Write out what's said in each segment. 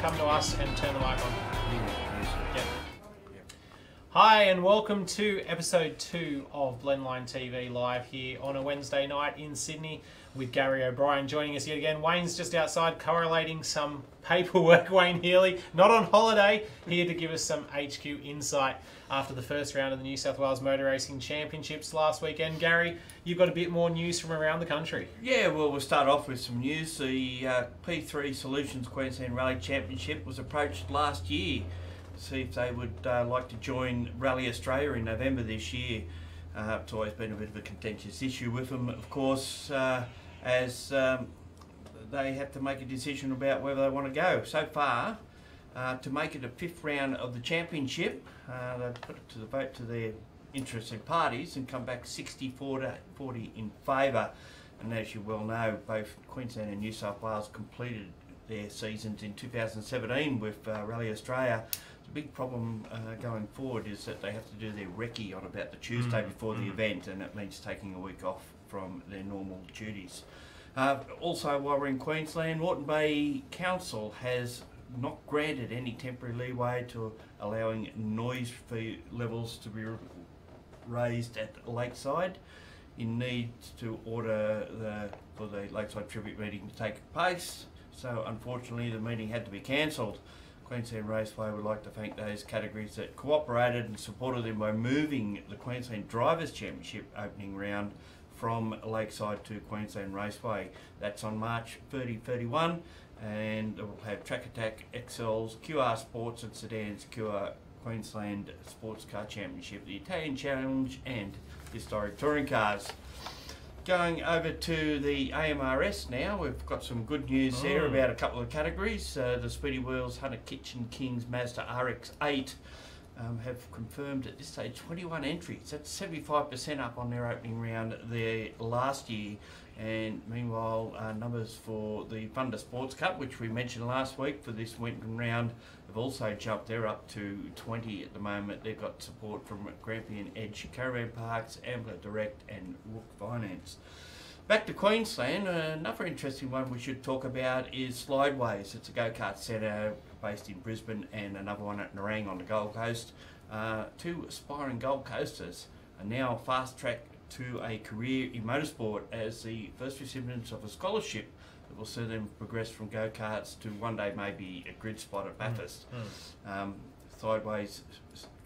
come to us and turn the mic on. Yes. Yep. Hi and welcome to episode 2 of Blendline TV live here on a Wednesday night in Sydney with Gary O'Brien joining us yet again. Wayne's just outside correlating some paperwork. Wayne Healy, not on holiday, here to give us some HQ insight after the first round of the New South Wales Motor Racing Championships last weekend. Gary, you've got a bit more news from around the country. Yeah, well, we'll start off with some news. The P3 Solutions Queensland Rally Championship was approached last year to see if they would like to join Rally Australia in November this year. It's always been a bit of a contentious issue with them, of course, as they have to make a decision about whether they want to go. So far, to make it a 5th round of the championship, they've put it to the vote to their interested parties and come back 60-40 in favour. And as you well know, both Queensland and New South Wales completed their seasons in 2017 with Rally Australia. The big problem going forward is that they have to do their recce on about the Tuesday before the event, and it means taking a week off from their normal duties. Also, while we're in Queensland, Moreton Bay Council has not granted any temporary leeway to allowing noise fee levels to be raised at Lakeside. In need to order for the Lakeside Tribute meeting to take place, so unfortunately the meeting had to be cancelled. Queensland Raceway would like to thank those categories that cooperated and supported them by moving the Queensland Drivers' Championship opening round from Lakeside to Queensland Raceway. That's on March 30-31, and it will have Track Attack XLs, QR Sports and Sedans, QR Queensland Sports Car Championship, the Italian Challenge and Historic Touring Cars. Going over to the AMRS now, we've got some good news there about a couple of categories. The Speedy Wheels Hunter Kitchen Kings Mazda RX-8 have confirmed at this stage 21 entries. That's 75% up on their opening round there last year. And meanwhile, numbers for the Thunder Sports Cup, which we mentioned last week for this winter round, have also jumped. They're up to 20 at the moment. They've got support from Grampian Edge Caravan Parks, Ambler Direct and Rook Finance. Back to Queensland, another interesting one we should talk about is Slideways. It's a go-kart centre based in Brisbane and another one at Nerang on the Gold Coast. 2 aspiring Gold Coasters are now fast-tracked to a career in motorsport as the first recipients of a scholarship that will see them progress from go-karts to one day maybe a grid spot at Bathurst. Sideways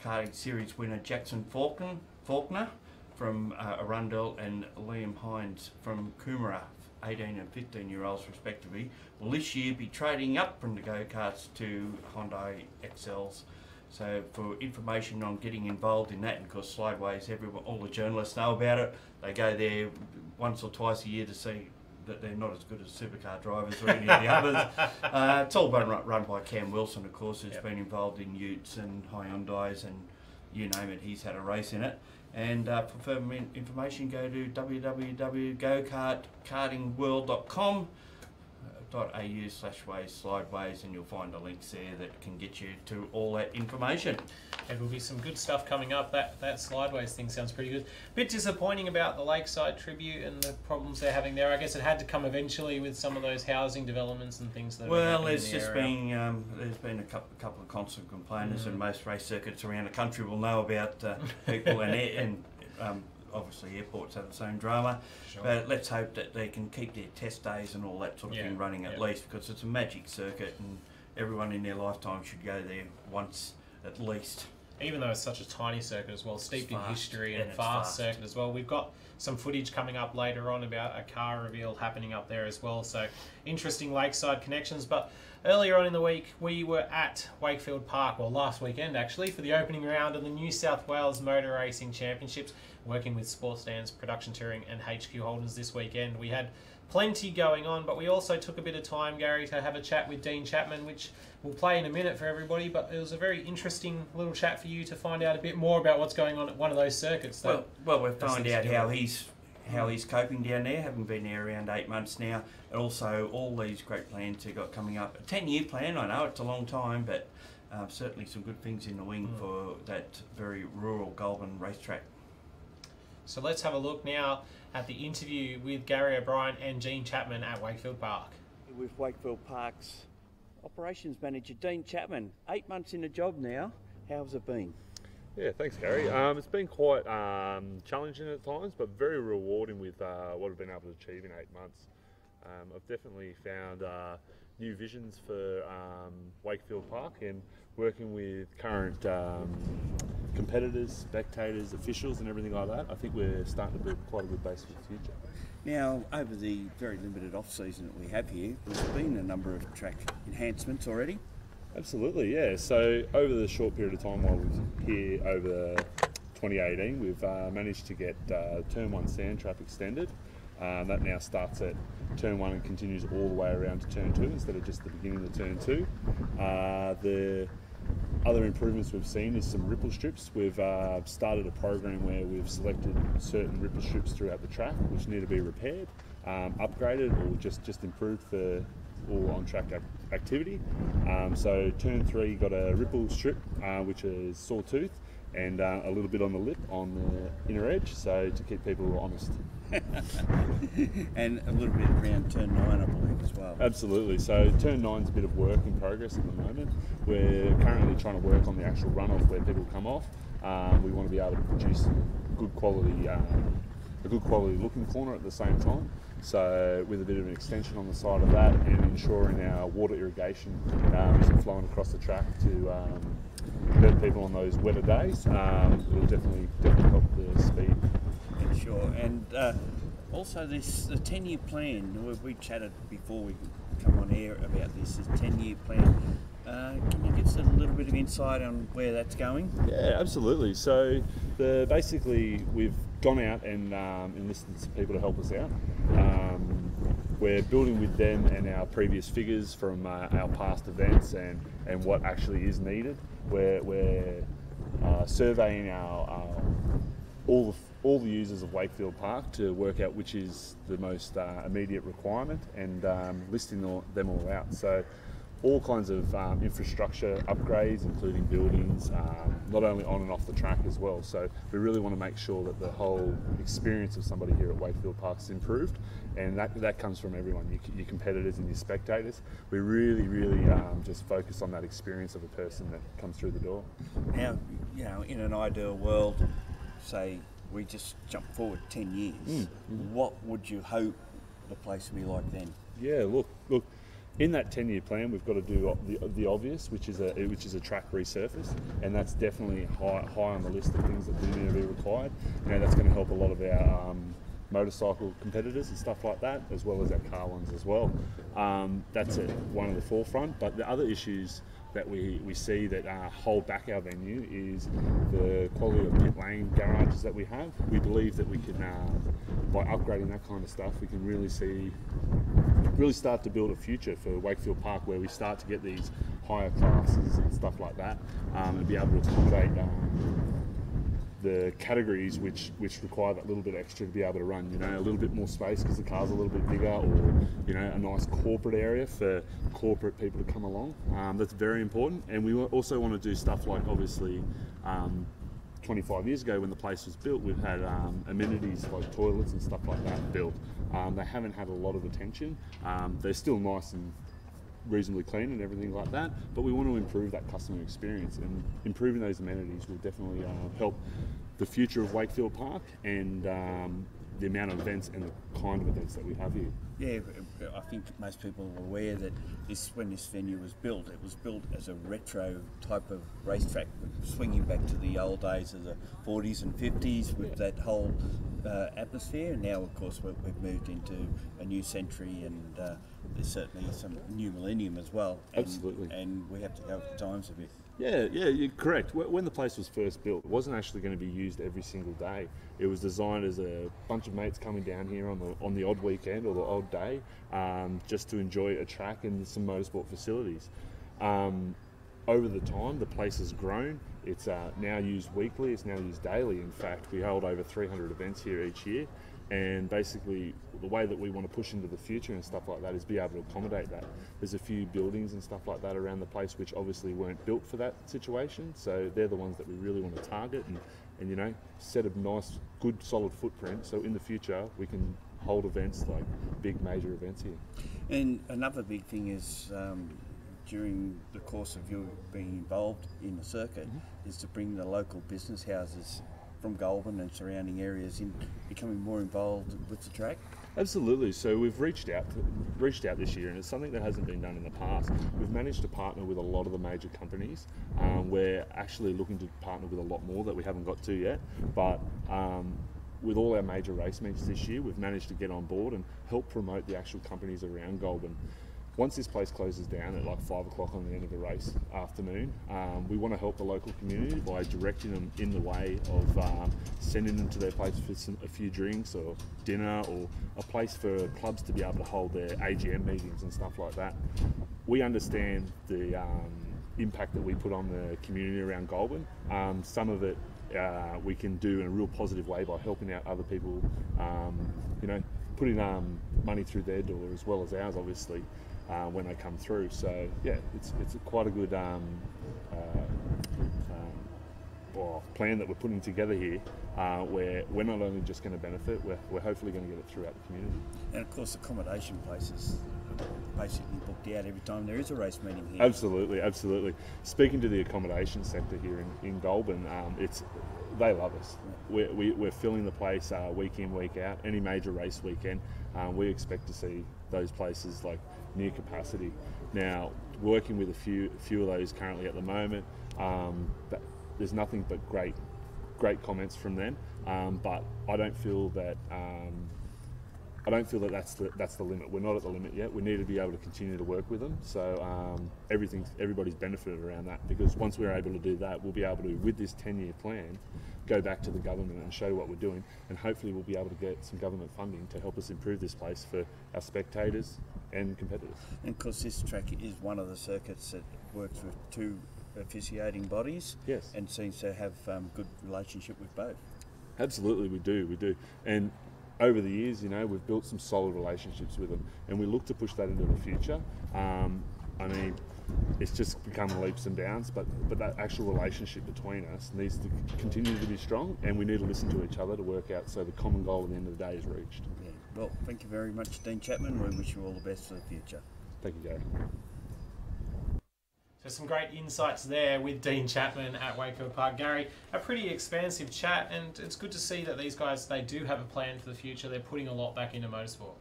karting series winner Jackson Faulkner from Arundel and Liam Hines from Coomera, 18 and 15-year-olds respectively, will this year be trading up from the go-karts to Hyundai XLs. So for information on getting involved in that, and of course Slideways, all the journalists know about it. They go there once or twice a year to see that they're not as good as supercar drivers or any of the others. It's all been run by Cam Wilson, of course, who's been involved in Utes and Hyundais and you name it, he's had a race in it. And for further information, go to www.gokartingworld.com. .au/slideways, and you'll find the links there that can get you to all that information. There will be some good stuff coming up. That Slideways thing sounds pretty good. Bit disappointing about the Lakeside Tribute and the problems they're having there. I guess it had to come eventually with some of those housing developments and things that. Well, there's just been a couple of constant complainers, and most race circuits around the country will know about people and obviously airports have the same drama, but let's hope that they can keep their test days and all that sort of thing running at least, because it's a magic circuit and everyone in their lifetime should go there once at least. Even though it's such a tiny circuit as well, steeped in history and fast circuit as well. We've got some footage coming up later on about a car reveal happening up there as well, so interesting Lakeside connections. But earlier on in the week we were at Wakefield Park, well last weekend actually, for the opening round of the New South Wales Motor Racing Championships, working with Sports Sedans, Production Touring and HQ Holders this weekend. We had plenty going on, but we also took a bit of time, Gary, to have a chat with Dean Chapman, which we'll play in a minute for everybody, but it was a very interesting little chat for you to find out a bit more about what's going on at one of those circuits. Well, we'll find out how he's coping down there, having been there around 8 months now, and also all these great plans they've got coming up. A 10-year plan, I know it's a long time, but certainly some good things in the wing for that very rural Goulburn racetrack. So let's have a look now at the interview with Gary O'Brien and Dean Chapman at Wakefield Park. With Wakefield Park's Operations Manager Dean Chapman. 8 months in the job now. How's it been? Yeah, thanks, Gary. It's been quite challenging at times, but very rewarding with what I've been able to achieve in 8 months. I've definitely found new visions for Wakefield Park, and working with current competitors, spectators, officials and everything like that. I think we're starting to build quite a good base for the future. Now, over the very limited off-season that we have here, there's been a number of track enhancements already. Absolutely, yeah. So over the short period of time while we've here over 2018, we've managed to get Turn 1 sand trap extended. That now starts at Turn 1 and continues all the way around to Turn 2 instead of just the beginning of Turn 2. The other improvements we've seen is some ripple strips. We've started a program where we've selected certain ripple strips throughout the track which need to be repaired, upgraded or just improved for all on-track activity. So Turn 3 got a ripple strip which is sawtooth and a little bit on the lip on the inner edge, so to keep people honest. And a little bit around Turn 9, I believe, as well. Absolutely. So Turn 9's a bit of work in progress at the moment. We're currently trying to work on the actual runoff where people come off. We want to be able to produce a good quality looking corner at the same time. So with a bit of an extension on the side of that and ensuring our water irrigation isn't flowing across the track to hurt people on those wetter days, will definitely help the speed. Yeah, sure. And also the 10-year plan, we chatted before we come on air about this 10-year plan. Can you give us a little bit of insight on where that's going? Yeah, absolutely. So basically we've gone out and enlisted some people to help us out. We're building with them and our previous figures from our past events and what actually is needed. We're surveying all the users of Wakefield Park to work out which is the most immediate requirement and listing them all out. So all kinds of infrastructure upgrades, including buildings, not only on and off the track as well. So we really want to make sure that the whole experience of somebody here at Wakefield Park is improved, and that comes from everyone, your competitors and your spectators. We really just focus on that experience of a person that comes through the door. Now, in an ideal world, say we just jump forward 10 years, what would you hope the place would be like then? Yeah, look. In that 10-year plan, we've got to do the obvious, which is a track resurface, and that's definitely high on the list of things that do need to be required. That's going to help a lot of our motorcycle competitors and stuff like that, as well as our car ones as well. That's one of the forefront. But the other issues that we see that hold back our venue is the quality of pit lane garages that we have. We believe that we can, by upgrading that kind of stuff, we can really start to build a future for Wakefield Park where we start to get these higher classes and stuff like that, and be able to accommodate the categories which require that little bit extra to be able to run, a little bit more space because the car's a little bit bigger, or a nice corporate area for corporate people to come along. That's very important. And we also want to do stuff like, obviously, 25 years ago when the place was built, we've had amenities like toilets and stuff like that built. They haven't had a lot of attention. They're still nice and reasonably clean and everything like that, but we want to improve that customer experience, and improving those amenities will definitely help the future of Wakefield Park and the amount of events and the kind of events that we have here. Yeah, I think most people are aware that when this venue was built, it was built as a retro type of racetrack, swinging back to the old days of the 40s and 50s with that whole atmosphere. And now, of course, we've moved into a new century, and there's certainly some new millennium as well. Absolutely. And we have to go with the times a bit. Yeah, you're correct. When the place was first built, it wasn't actually going to be used every single day. It was designed as a bunch of mates coming down here on the odd weekend or the odd day, just to enjoy a track and some motorsport facilities. Over the time, the place has grown. It's now used weekly. It's now used daily. In fact, we hold over 300 events here each year. And basically, the way that we want to push into the future and stuff like that is be able to accommodate that. There's a few buildings and stuff like that around the place which obviously weren't built for that situation. So they're the ones that we really want to target and set a nice, good, solid footprint. So in the future, we can hold events like big major events here. And another big thing is during the course of you being involved in the circuit is to bring the local business houses from Goulburn and surrounding areas in becoming more involved with the track? Absolutely. So we've reached out this year, and it's something that hasn't been done in the past. We've managed to partner with a lot of the major companies. We're actually looking to partner with a lot more that we haven't got to yet, but with all our major race meets this year, we've managed to get on board and help promote the actual companies around Goulburn. Once this place closes down at like 5 o'clock on the end of the race afternoon, we want to help the local community by directing them in the way of sending them to their place for a few drinks or dinner, or a place for clubs to be able to hold their AGM meetings and stuff like that. We understand the impact that we put on the community around Goulburn. Some of it we can do in a real positive way by helping out other people, putting money through their door as well as ours, obviously. When they come through, so yeah, it's quite a good plan that we're putting together here, where we're not only just going to benefit, we're hopefully going to get it throughout the community. And of course, accommodation places basically booked out every time there is a race meeting here. Absolutely. Speaking to the accommodation sector here in Goulburn, they love us. We're filling the place week in, week out. Any major race weekend, we expect to see those places like near capacity. Now, working with a few of those currently at the moment, but there's nothing but great comments from them. But I don't feel that that's the limit. We're not at the limit yet. We need to be able to continue to work with them. So everybody's benefited around that, because once we're able to do that, we'll be able to, with this 10-year plan, go back to the government and show what we're doing, and hopefully we'll be able to get some government funding to help us improve this place for our spectators and competitors. And of course, this track is one of the circuits that works with two officiating bodies. Yes. And seems to have good relationship with both. Absolutely, we do. And over the years, we've built some solid relationships with them, and we look to push that into the future. It's just become leaps and bounds, but that actual relationship between us needs to continue to be strong, and we need to listen to each other to work out so the common goal at the end of the day is reached. Yeah. Well, thank you very much, Dean Chapman. We wish you all the best for the future. Thank you, Gary. So some great insights there with Dean Chapman at Wakefield Park. Gary, a pretty expansive chat, and it's good to see that these guys, they do have a plan for the future. They're putting a lot back into motorsport.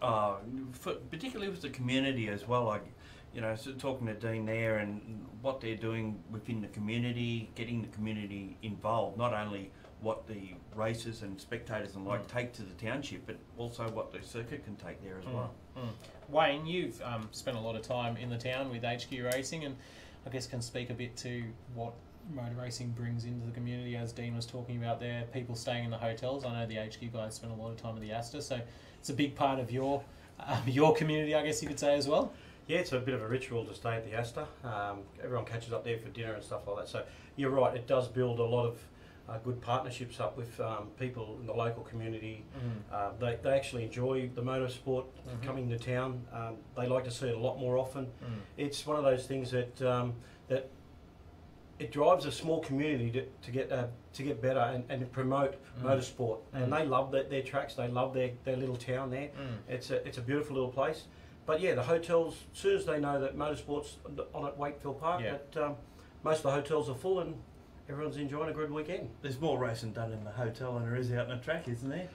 Particularly with the community as well. So talking to Dean there and what they're doing within the community, getting the community involved, not only what the racers and spectators and take to the township, but also what the circuit can take there as well. Wayne, you've spent a lot of time in the town with HQ Racing, and I guess can speak a bit to what motor racing brings into the community, as Dean was talking about there, people staying in the hotels. I know the HQ guys spend a lot of time at the Astor, so it's a big part of your community, I guess you could say, as well. Yeah, it's a bit of a ritual to stay at the Astor. Everyone catches up there for dinner and stuff like that. So you're right, it does build a lot of good partnerships up with people in the local community. They actually enjoy the motorsport coming to town. They like to see it a lot more often. It's one of those things that that it drives a small community to get better and to promote motorsport. And they love their tracks. They love their little town there. It's a beautiful little place. But yeah, the hotels, as soon as they know that motorsport's on at Wakefield Park, that most of the hotels are full and everyone's enjoying a good weekend. There's more racing done in the hotel than there is out on the track, isn't there?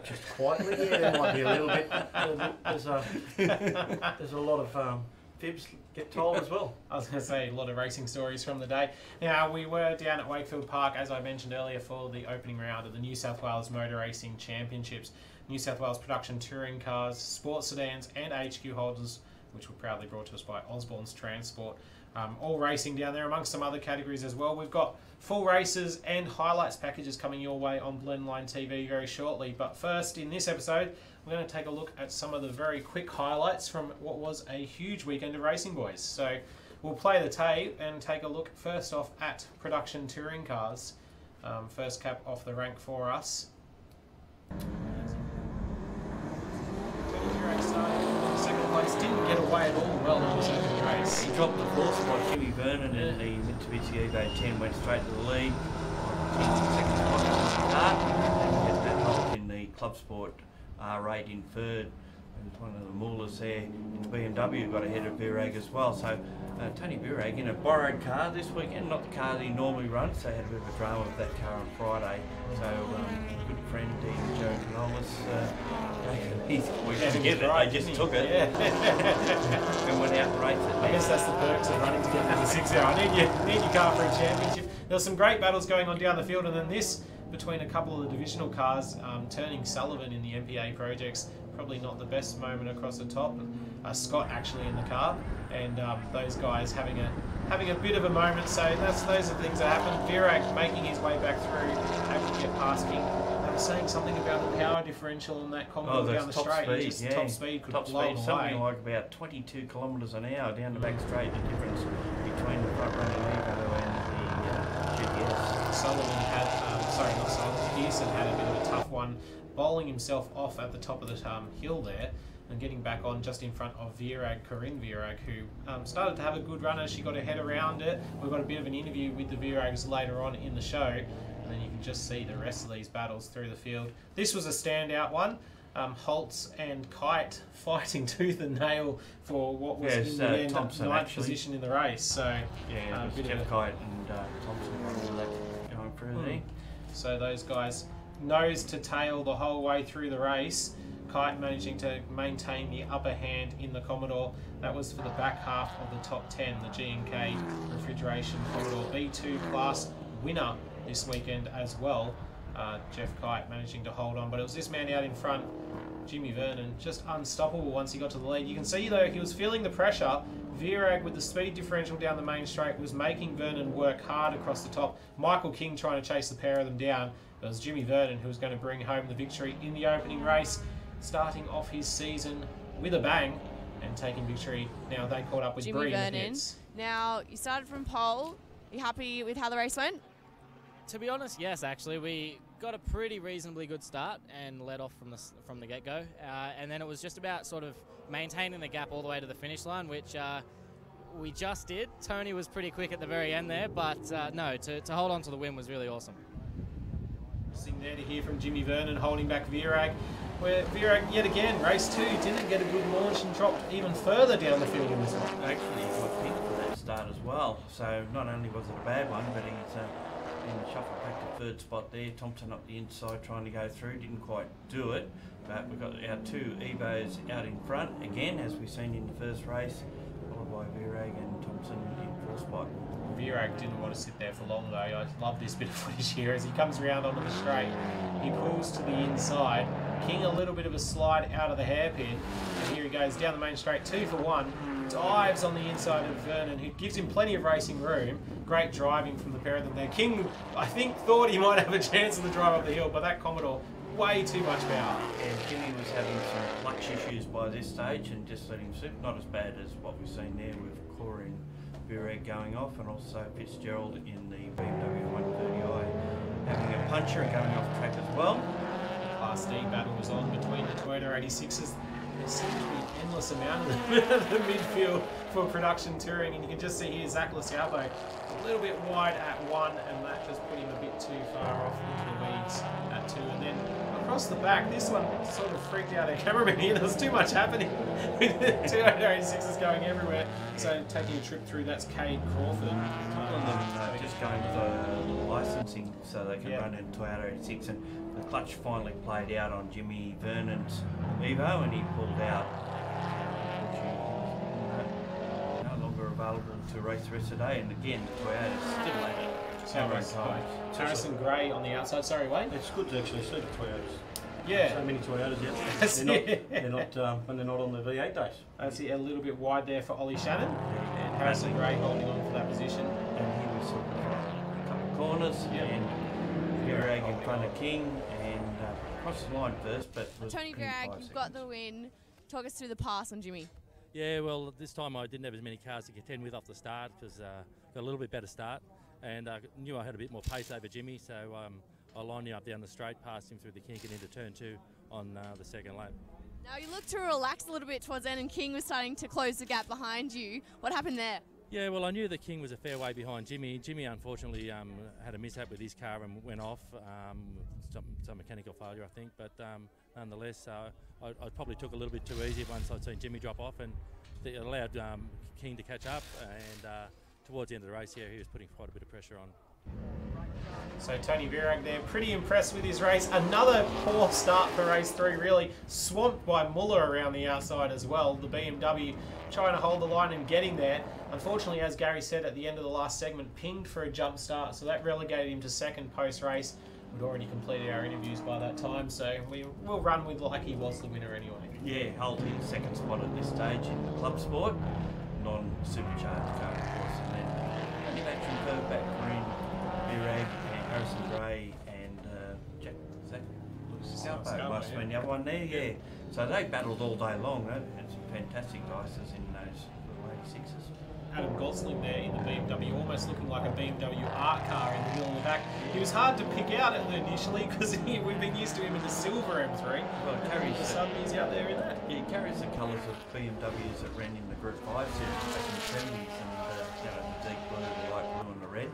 Just quietly, yeah, there might be a little bit. There's a lot of fibs get told as well. I was going to say, a lot of racing stories from the day. Now, we were down at Wakefield Park, as I mentioned earlier, for the opening round of the New South Wales Motor Racing Championships. New South Wales production touring cars, sports sedans and HQ holders, which were proudly brought to us by Osborne's Transport. All racing down there, amongst some other categories as well. We've got full races and highlights packages coming your way on Blendline TV very shortly. But first, in this episode, we're going to take a look at some of the very quick highlights from what was a huge weekend of racing, boys. So we'll play the tape and take a look first off at production touring cars. First cap off the rank for us. Second place, didn't get away at all well in this opening race. He dropped the fourth spot. Jimmy Vernon and the Mitsubishi Evo 10 went straight to the lead. Second spot was Start, and get that hold in the Club Sport R8 in third. There's one of the Maulers there in the BMW got ahead of Virag as well. So Tony Virag in a borrowed car this weekend, not the car that he normally runs. They had a bit of a drama with that car on Friday. So good friend Dean Chapman, they just took it and went out and raced it. I guess that's the perks of running together in the 6 hour. I need your car for a championship. There were some great battles going on down the field, and then this between a couple of the divisional cars, turning Sullivan in the MPA projects. Probably not the best moment across the top. Scott actually in the car, and those guys having a bit of a moment. So those are things that happen. Virag making his way back through, able to get past King. They were saying something about the power differential in that Commodore down the straight. Top speed could blow away. Something like about 22 kilometres an hour down the back straight. The difference between the front running Evo and the GTS. Sullivan Pearson had a bit of a tough one, bowling himself off at the top of the hill there and getting back on just in front of Corinne Virag, who started to have a good run as she got her head around it. We've got a bit of an interview with the Virags later on in the show, and then you can just see the rest of these battles through the field. This was a standout one. Holtz and Kite fighting tooth and nail for what was in the end ninth position in the race. So yeah, it was Jeff Kite and Thompson going through there. So those guys nose to tail the whole way through the race. Kite managing to maintain the upper hand in the Commodore. That was for the back half of the top 10, the G&K Refrigeration Commodore B2 class winner this weekend as well. Jeff Kite managing to hold on, but it was this man out in front, Jimmy Vernon, just unstoppable once he got to the lead. You can see though he was feeling the pressure. Virag with the speed differential down the main straight was making Vernon work hard across the top. Michael King trying to chase the pair of them down. It was Jimmy Vernon who was going to bring home the victory in the opening race, starting off his season with a bang and taking victory. Now they caught up with Jimmy Bree Vernon. in the pits. Now you started from pole. Are you happy with how the race went? To be honest, yes. Actually, we got a pretty reasonably good start and led off from the get-go, and then it was just about sort of maintaining the gap all the way to the finish line, which we just did. Tony was pretty quick at the very end there, but no, to hold on to the win was really awesome. Sitting there to hear from Jimmy Vernon holding back Virag, where Virag yet again, race 2, didn't get a good launch and dropped even further down the field in this one. Actually, he got picked for that start as well, so not only was it a bad one, but he's shuffled back to third spot there. Thompson up the inside trying to go through, didn't quite do it, but we've got our two Evos out in front again, as we've seen in the first race, followed by Virag and Thompson in fourth spot. Virag didn't want to sit there for long though. I love this bit of footage here as he comes around onto the straight. He pulls to the inside. King a little bit of a slide out of the hairpin. And here he goes down the main straight, 2 for 1. Dives on the inside of Vernon, who gives him plenty of racing room. Great driving from the pair of them there. King, I think, thought he might have a chance of the drive up the hill, but that Commodore, way too much power. And Jimmy was having some clutch issues by this stage and just let him sit. Not as bad as what we've seen there with Corey and Virag going off, and also Fitzgerald in the BMW 130i having a puncher and going off track as well. Class D battle was on between the Toyota 86s. There seems to be an endless amount of the midfield for production touring, and you can just see here Zach Loscalpo a little bit wide at 1, and that just put him a bit too far off into the weeds at 2. And then across the back, this one sort of freaked out our cameraman here. There was too much happening with the Toyota 86s going everywhere. So taking a trip through, that's Cade Crawford. Just going for licensing so they can run in Toyota 86, and the clutch finally played out on Jimmy Vernon's Evo, and he pulled out. No longer available to race the rest of the day, and again the Toyota's still at it. Harrison Gray on the outside. Sorry, Wayne. It's good to actually see the Toyotas. Yeah. So many Toyotas yet. They're not when they're not on the V8 days. That's it, a little bit wide there for Ollie Shannon, and Harrison Gray holding on for that position. And he was sort of a couple of corners, and Virag in front of King, and across the line first. But Tony Virag, you've got the win. Talk us through the pass on Jimmy. Yeah, well, this time I didn't have as many cars to contend with off the start because got a little bit better start, and knew I had a bit more pace over Jimmy, so I lined him up down the straight, passed him through the kink and into turn 2 on the second lap. Now you looked to relax a little bit towards the end, and King was starting to close the gap behind you. What happened there? Yeah, well, I knew the King was a fair way behind Jimmy. Jimmy, unfortunately, had a mishap with his car and went off. Some mechanical failure, I think. But nonetheless, I probably took a little bit too easy once I'd seen Jimmy drop off, and it allowed King to catch up. And towards the end of the race, yeah, he was putting quite a bit of pressure on. So Tony Virag there, pretty impressed with his race. Another poor start for race 3, really swamped by Muller around the outside as well. The BMW trying to hold the line and getting there. Unfortunately, as Gary said at the end of the last segment, pinged for a jump start, so that relegated him to second post-race. We'd already completed our interviews by that time, so we'll run with like he was the winner anyway. Yeah, holding second spot at this stage in the club sport, non-supercharged car, of course, and then only back from Burback, Green, Virag, and Harrison Gray, and Jack, is that Scalpo must have been the other one there, yeah. So they battled all day long. Had some fantastic races in those little 86s. Adam Gosling there in the BMW, almost looking like a BMW art car in the middle of the back. He was hard to pick out initially because we've been used to him in the silver M3. Well, it carries he's out there in that. Yeah, it carries the colours of BMWs that ran in the Group 5 series back in the 70s, and the deep blue, the light blue, and the red.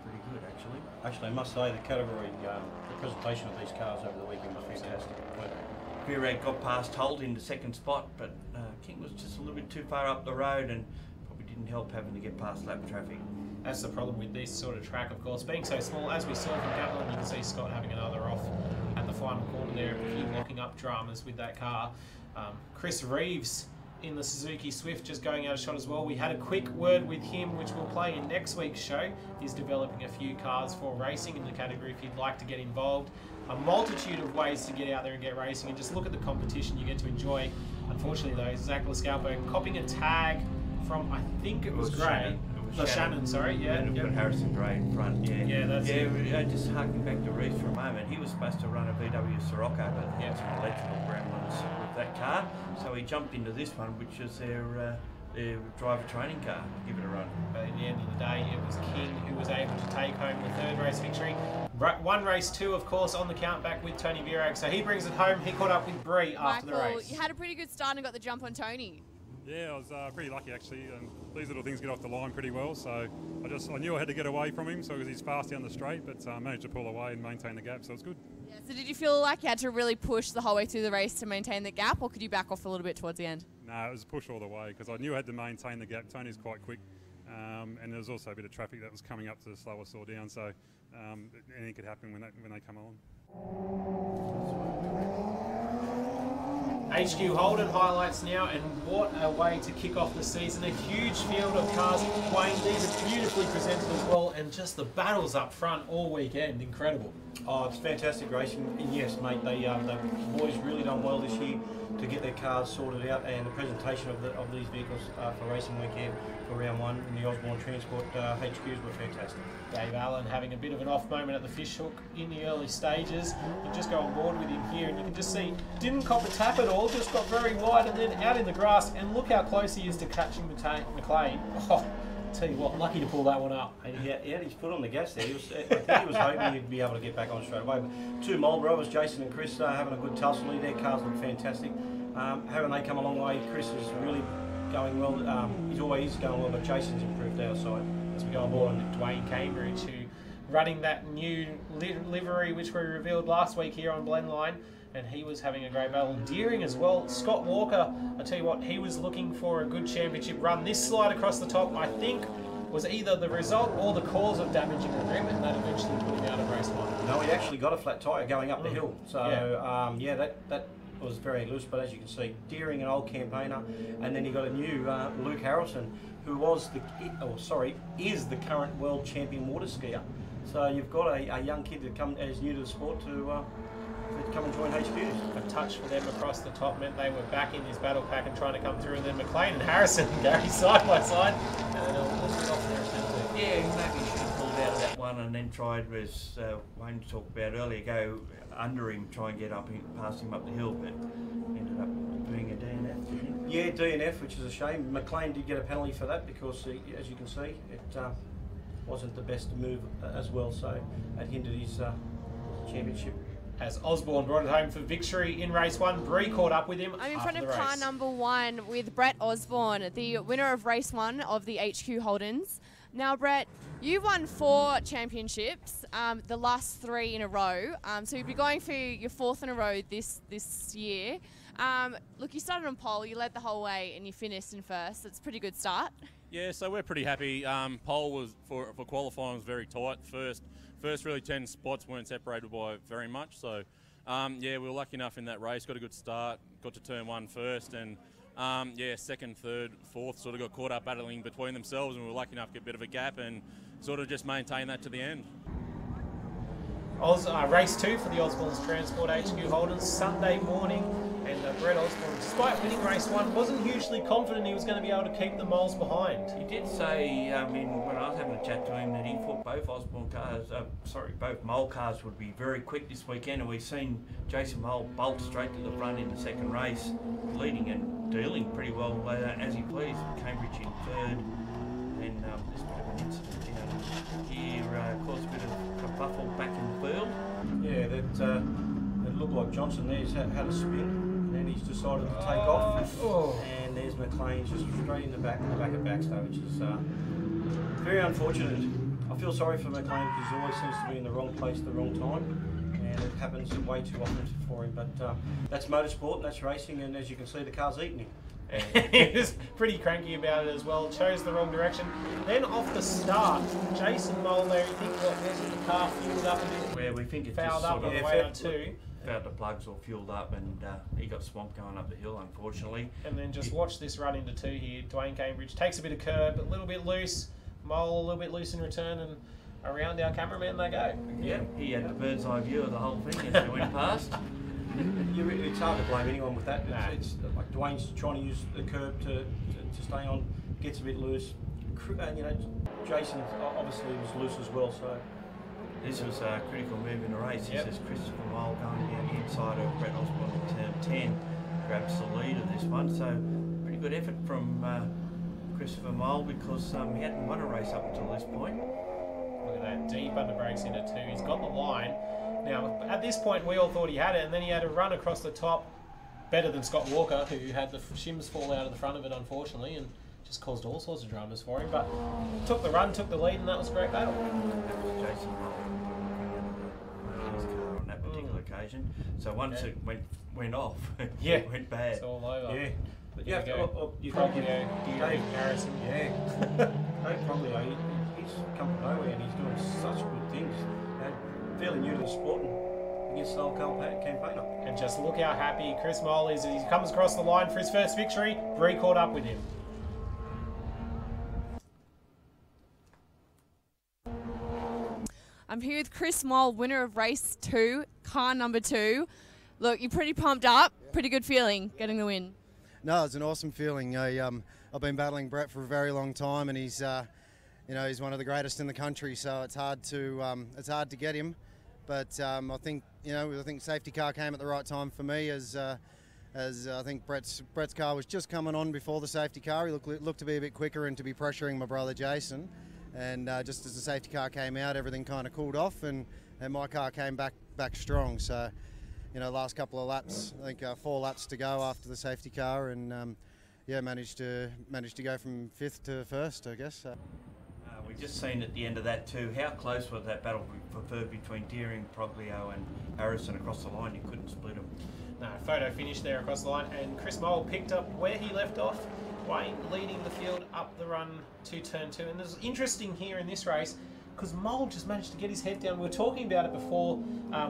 Pretty good, actually. Actually, I must say the category, the presentation of these cars over the weekend was fantastic. Virag got past Holt in the second spot, but King was just a little bit too far up the road and probably didn't help having to get past lap traffic. That's the problem with this sort of track, of course. Being so small, as we saw from Gatlin, you can see Scott having another off at the final corner there. A few locking up dramas with that car. Chris Reeves in the Suzuki Swift just going out of shot as well. We had a quick word with him, which we'll play in next week's show. He's developing a few cars for racing in the category if you'd like to get involved. A multitude of ways to get out there and get racing and just look at the competition you get to enjoy. Unfortunately though, Zach Lascalpo copying a tag from, I think it was Gray. Shannon, sorry, yeah. And put Harrison Gray in front, yeah. Yeah, that's it. Just harking back to Reeves for a moment, he was supposed to run a VW Sirocco, but he had some electrical gremlins with that car, so he jumped into this one, which is their driver training car, to give it a run. But at the end of the day, it was King who was able to take home the third race victory. One race 2, of course, on the count back with Tony Virag, so he brings it home. He caught up with Bree after the race. You had a pretty good start and got the jump on Tony. Yeah, I was pretty lucky actually, and these little things get off the line pretty well, so I knew I had to get away from him, so because he's fast down the straight, but managed to pull away and maintain the gap, so it's good. Yeah, so did you feel like you had to really push the whole way through the race to maintain the gap, or could you back off a little bit towards the end? No, it was a push all the way, because I knew I had to maintain the gap. Tony's quite quick, and there was also a bit of traffic that was coming up to slow us all down, so anything could happen when they come on. HQ Holden highlights now, and what a way to kick off the season. A huge field of cars. Wayne, these are beautifully presented as well, and just the battles up front all weekend. Incredible. Oh, it's fantastic racing. And yes, mate, the boys really done well this year to get their cars sorted out, and the presentation of these vehicles for racing weekend for round 1 in the Osborne Transport HQs were fantastic. Dave Allen having a bit of an off moment at the fishhook in the early stages. You just go on board with him here and you can just see, didn't cop a tap at all, just got very wide and then out in the grass, and look how close he is to catching McLean. Oh, tell you what, lucky to pull that one up. And he had his foot on the gas there. I think he was hoping he'd be able to get back on straight away. But 2 Marlboro brothers, Jason and Chris, having a good tussle. Their cars look fantastic. Having they come a long way, Chris is really going well. He's always going well, but Jason's improved our side. As we go on board, Dwayne Cambridge, who running that new livery which we revealed last week here on Blendline, and he was having a great battle. Deering as well. Scott Walker, I tell you what, he was looking for a good championship run. This slide across the top, I think, was either the result or the cause of damaging the rim, and that eventually put him out of race 1. No, he actually got a flat tyre going up the hill. So, that was very loose, but as you can see, Deering, an old campaigner, and then you got a new Luke Harrison, who is the current world champion water skier. So you've got a young kid that is new to the sport to come and join HQs. A touch for them across the top meant they were back in this battle pack and trying to come through, and then McLean and Harrison and Gary side by side, and then let's get off there at 10. Yeah, maybe he should have pulled out of that one and then tried, as Wayne talked about earlier, go under him, try and get up past him up the hill, but ended up doing a DNF, didn't he? Yeah, DNF, which is a shame. McLean did get a penalty for that because, as you can see, it wasn't the best move as well, so it hindered his championship As Osborne brought it home for victory in race 1. Bree caught up with him. I'm in after front of the car race. number 1 with Brett Osborne, the winner of race 1 of the HQ Holdens. Now, Brett, you've won 4 championships, the last 3 in a row. So you'll be going for your 4th in a row this year. Look, you started on pole, you led the whole way, and you finished in first. It's a pretty good start. Yeah, so we're pretty happy. Pole was for qualifying was very tight. First really 10 spots weren't separated by very much. So yeah, we were lucky enough in that race. Got a good start. Got to turn 1 first, and yeah, 2nd, 3rd, 4th sort of got caught up battling between themselves, and we were lucky enough to get a bit of a gap and sort of just maintain that to the end. Race 2 for the Osborne's Transport HQ Holdens Sunday morning, and Brett Osborne, despite winning race 1, wasn't hugely confident he was going to be able to keep the moles behind. He did say, when I was having a chat to him, that he thought both both mole cars would be very quick this weekend, and we've seen Jason Mole bolt straight to the front in the 2nd race, leading and dealing pretty well as he pleased. Cambridge in 3rd, and this bit of an incident here caused a bit of a buffle back in the field. Yeah, it looked like Johnson there's had a spin, and then he's decided to take off. And there's McLean just straight in the back of Baxter, which is very unfortunate. I feel sorry for McLean because he always seems to be in the wrong place at the wrong time, and it happens way too often for him. But that's motorsport and that's racing, and as you can see, the car's eating him. He was pretty cranky about it as well. Chose the wrong direction. Then off the start, Jason Mole there, you think the car fueled up a bit? Where we think it fouled just up on the way on 2. Fouled the plugs or fueled up, and he got swamped going up the hill, unfortunately. And then just watch this run into 2 here. Dwayne Cambridge takes a bit of curb, a little bit loose. Mole a little bit loose in return, and around our cameraman they go. Yeah, he had the bird's eye view of the whole thing as we went past. It's hard to blame anyone with that. It's like Dwayne's trying to use the curb to stay on, gets a bit loose. Jason obviously was loose as well. So this was a critical move in the race. This is Christopher Mole going down the inside of Brett Osborne in turn 10, grabs the lead of this one. So pretty good effort from Christopher Mole because he hadn't won a race up until this point. Look at that, deep under brakes into 2. He's got the line. Now, at this point, we all thought he had it, and then he had a run across the top, better than Scott Walker, who had the shims fall out of the front of it, unfortunately, and just caused all sorts of dramas for him. But took the run, took the lead, and that was a great battle. That was Jason Mole his car on that particular occasion. So once it went off, it went bad. It's all over. Yeah. But you have to probably Dave Harrison. Yeah. Dave probably he's come from nowhere and he's doing such good things. Fairly new to the sport and against an old campaigner. And just look how happy Chris Mole is as he comes across the line for his first victory. Bree caught up with him. I'm here with Chris Mole, winner of race 2, car number 2. Look, you're pretty pumped up. Pretty good feeling getting the win. No, it's an awesome feeling. I've been battling Brett for a very long time, and he's he's one of the greatest in the country. So it's hard to get him. But I think safety car came at the right time for me, as I think Brett's car was just coming on before the safety car. He looked to be a bit quicker and to be pressuring my brother Jason. And just as the safety car came out, everything kind of cooled off, and my car came back strong. So, last couple of laps, I think 4 laps to go after the safety car, and managed to go from 5th to 1st, I guess. We've just seen at the end of that too, how close was that battle between Deering, Proglio and Harrison across the line. You couldn't split them. No, photo finish there across the line, and Chris Mole picked up where he left off. Wayne leading the field up the run to turn 2. And it's interesting here in this race because Mole just managed to get his head down. We were talking about it before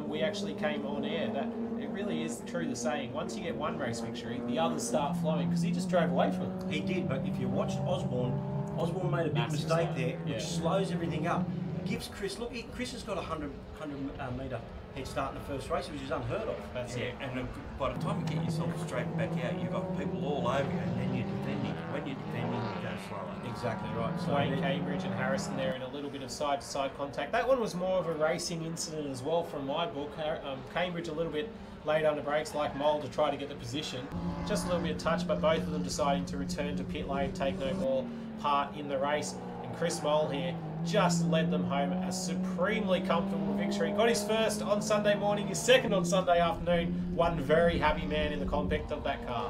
we actually came on air, that it really is true the saying, once you get one race victory, the others start flowing, because he just drove away from him. He did, but if you watched Osborne made a big mistake there, which slows everything up. Gives Chris, Chris has got a 100 metre head start in the first race, which is unheard of. That's it. And by the time you get yourself straight back out, you've got people all over you, and then you're defending. When you're defending, you go slower. Exactly right. So Wayne Cambridge and Harrison there in a little bit of side-to-side contact. That one was more of a racing incident as well from my book. Cambridge a little bit late under brakes like Mole to try to get the position. Just a little bit of touch, but both of them deciding to return to pit lane, take no more part in the race. And And Chris Moll here just led them home a supremely comfortable victory. Got his first on Sunday morning, his second on Sunday afternoon. One very happy man in the cockpit of that car.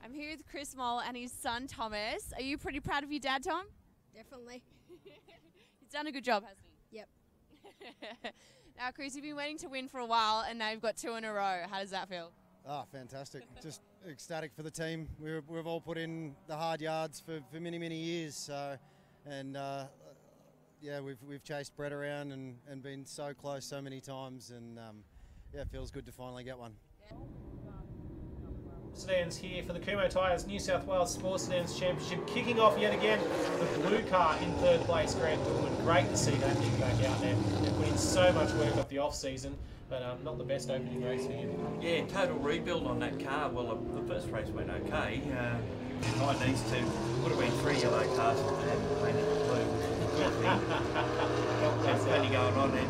I'm here with Chris Moll and his son Thomas. Are you pretty proud of your dad, Tom? Definitely. He's done a good job, hasn't he? Yep. Now, Chris, you've been waiting to win for a while, and now you've got 2 in a row. How does that feel? Ah, fantastic. Just ecstatic for the team. We've all put in the hard yards for many, many years. So, and yeah, we've chased Brett around and been so close so many times, and yeah, it feels good to finally get one. Sedans here for the Kumho Tyres New South Wales Sports Sedans Championship, kicking off yet again. The blue car in third place, Grant Dillman. Great to see that thing back out there. They put in so much work off the off season, but not the best opening race for him. Yeah, total rebuild on that car. Well, the first race went okay. Behind these two, would have been 3 yellow cars if they hadn't painted blue. There's plenty going on. And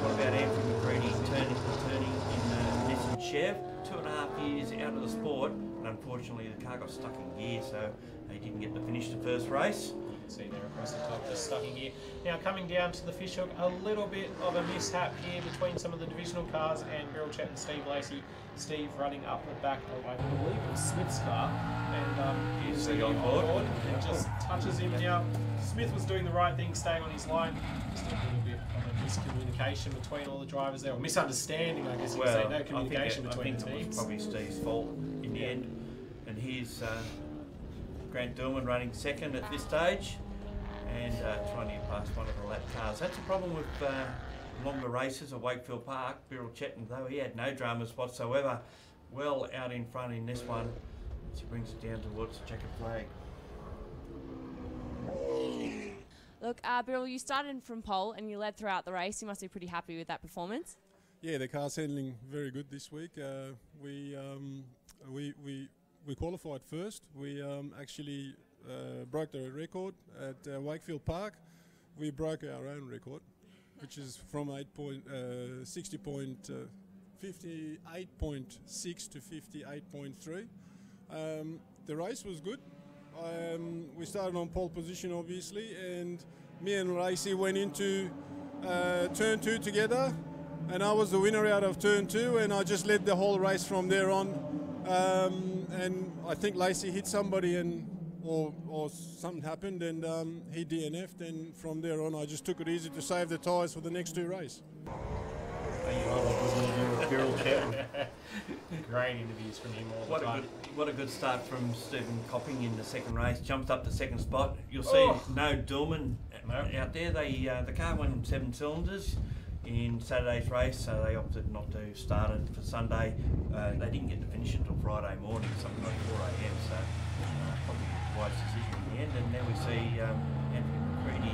what about Anthony McCready turning in Nissan Chev? 2.5 years out of the sport, and unfortunately the car got stuck in gear, so they didn't get to finish the first race. You can see there across the top, just stuck in gear. Now coming down to the fishhook, a little bit of a mishap here between some of the divisional cars and Beryl Chet and Steve Lacey. Steve running up the back of, I believe it was Smith's car, and he's on board. It just touches him. Now Smith was doing the right thing, staying on his line. Just a little bit of a miscommunication between all the drivers there, or misunderstanding, I guess you could say. No communication between the teams. It was probably Steve's fault in the end. And here's Grant Dillman running second at this stage, and trying to get past one of the lap cars. That's a problem with longer races at Wakefield Park. Beryl Chetton, though, he had no dramas whatsoever. Well out in front in this one. She brings it down towards the checkered flag. Look, Beryl, you started from pole and you led throughout the race. You must be pretty happy with that performance. Yeah, the car's handling very good this week. We qualified first. We actually broke the record at Wakefield Park. We broke our own record, which is from 58.6 to 58.3. The race was good. We started on pole position, obviously, and me and Lacey went into turn 2 together, and I was the winner out of turn 2, and I just led the whole race from there on. And I think Lacey hit somebody, or something happened, and he DNF'd, and from there on I just took it easy to save the tyres for the next 2 races. Great interviews from him all the time. What a good start from Stephen Copping in the second race. Jumped up to second spot. You'll see no Dillman out there. The car went 7 cylinders in Saturday's race, so they opted not to start it for Sunday. They didn't get to finish it until Friday morning, something like 4 a.m. So probably a wise decision in the end. And now we see Anthony McCready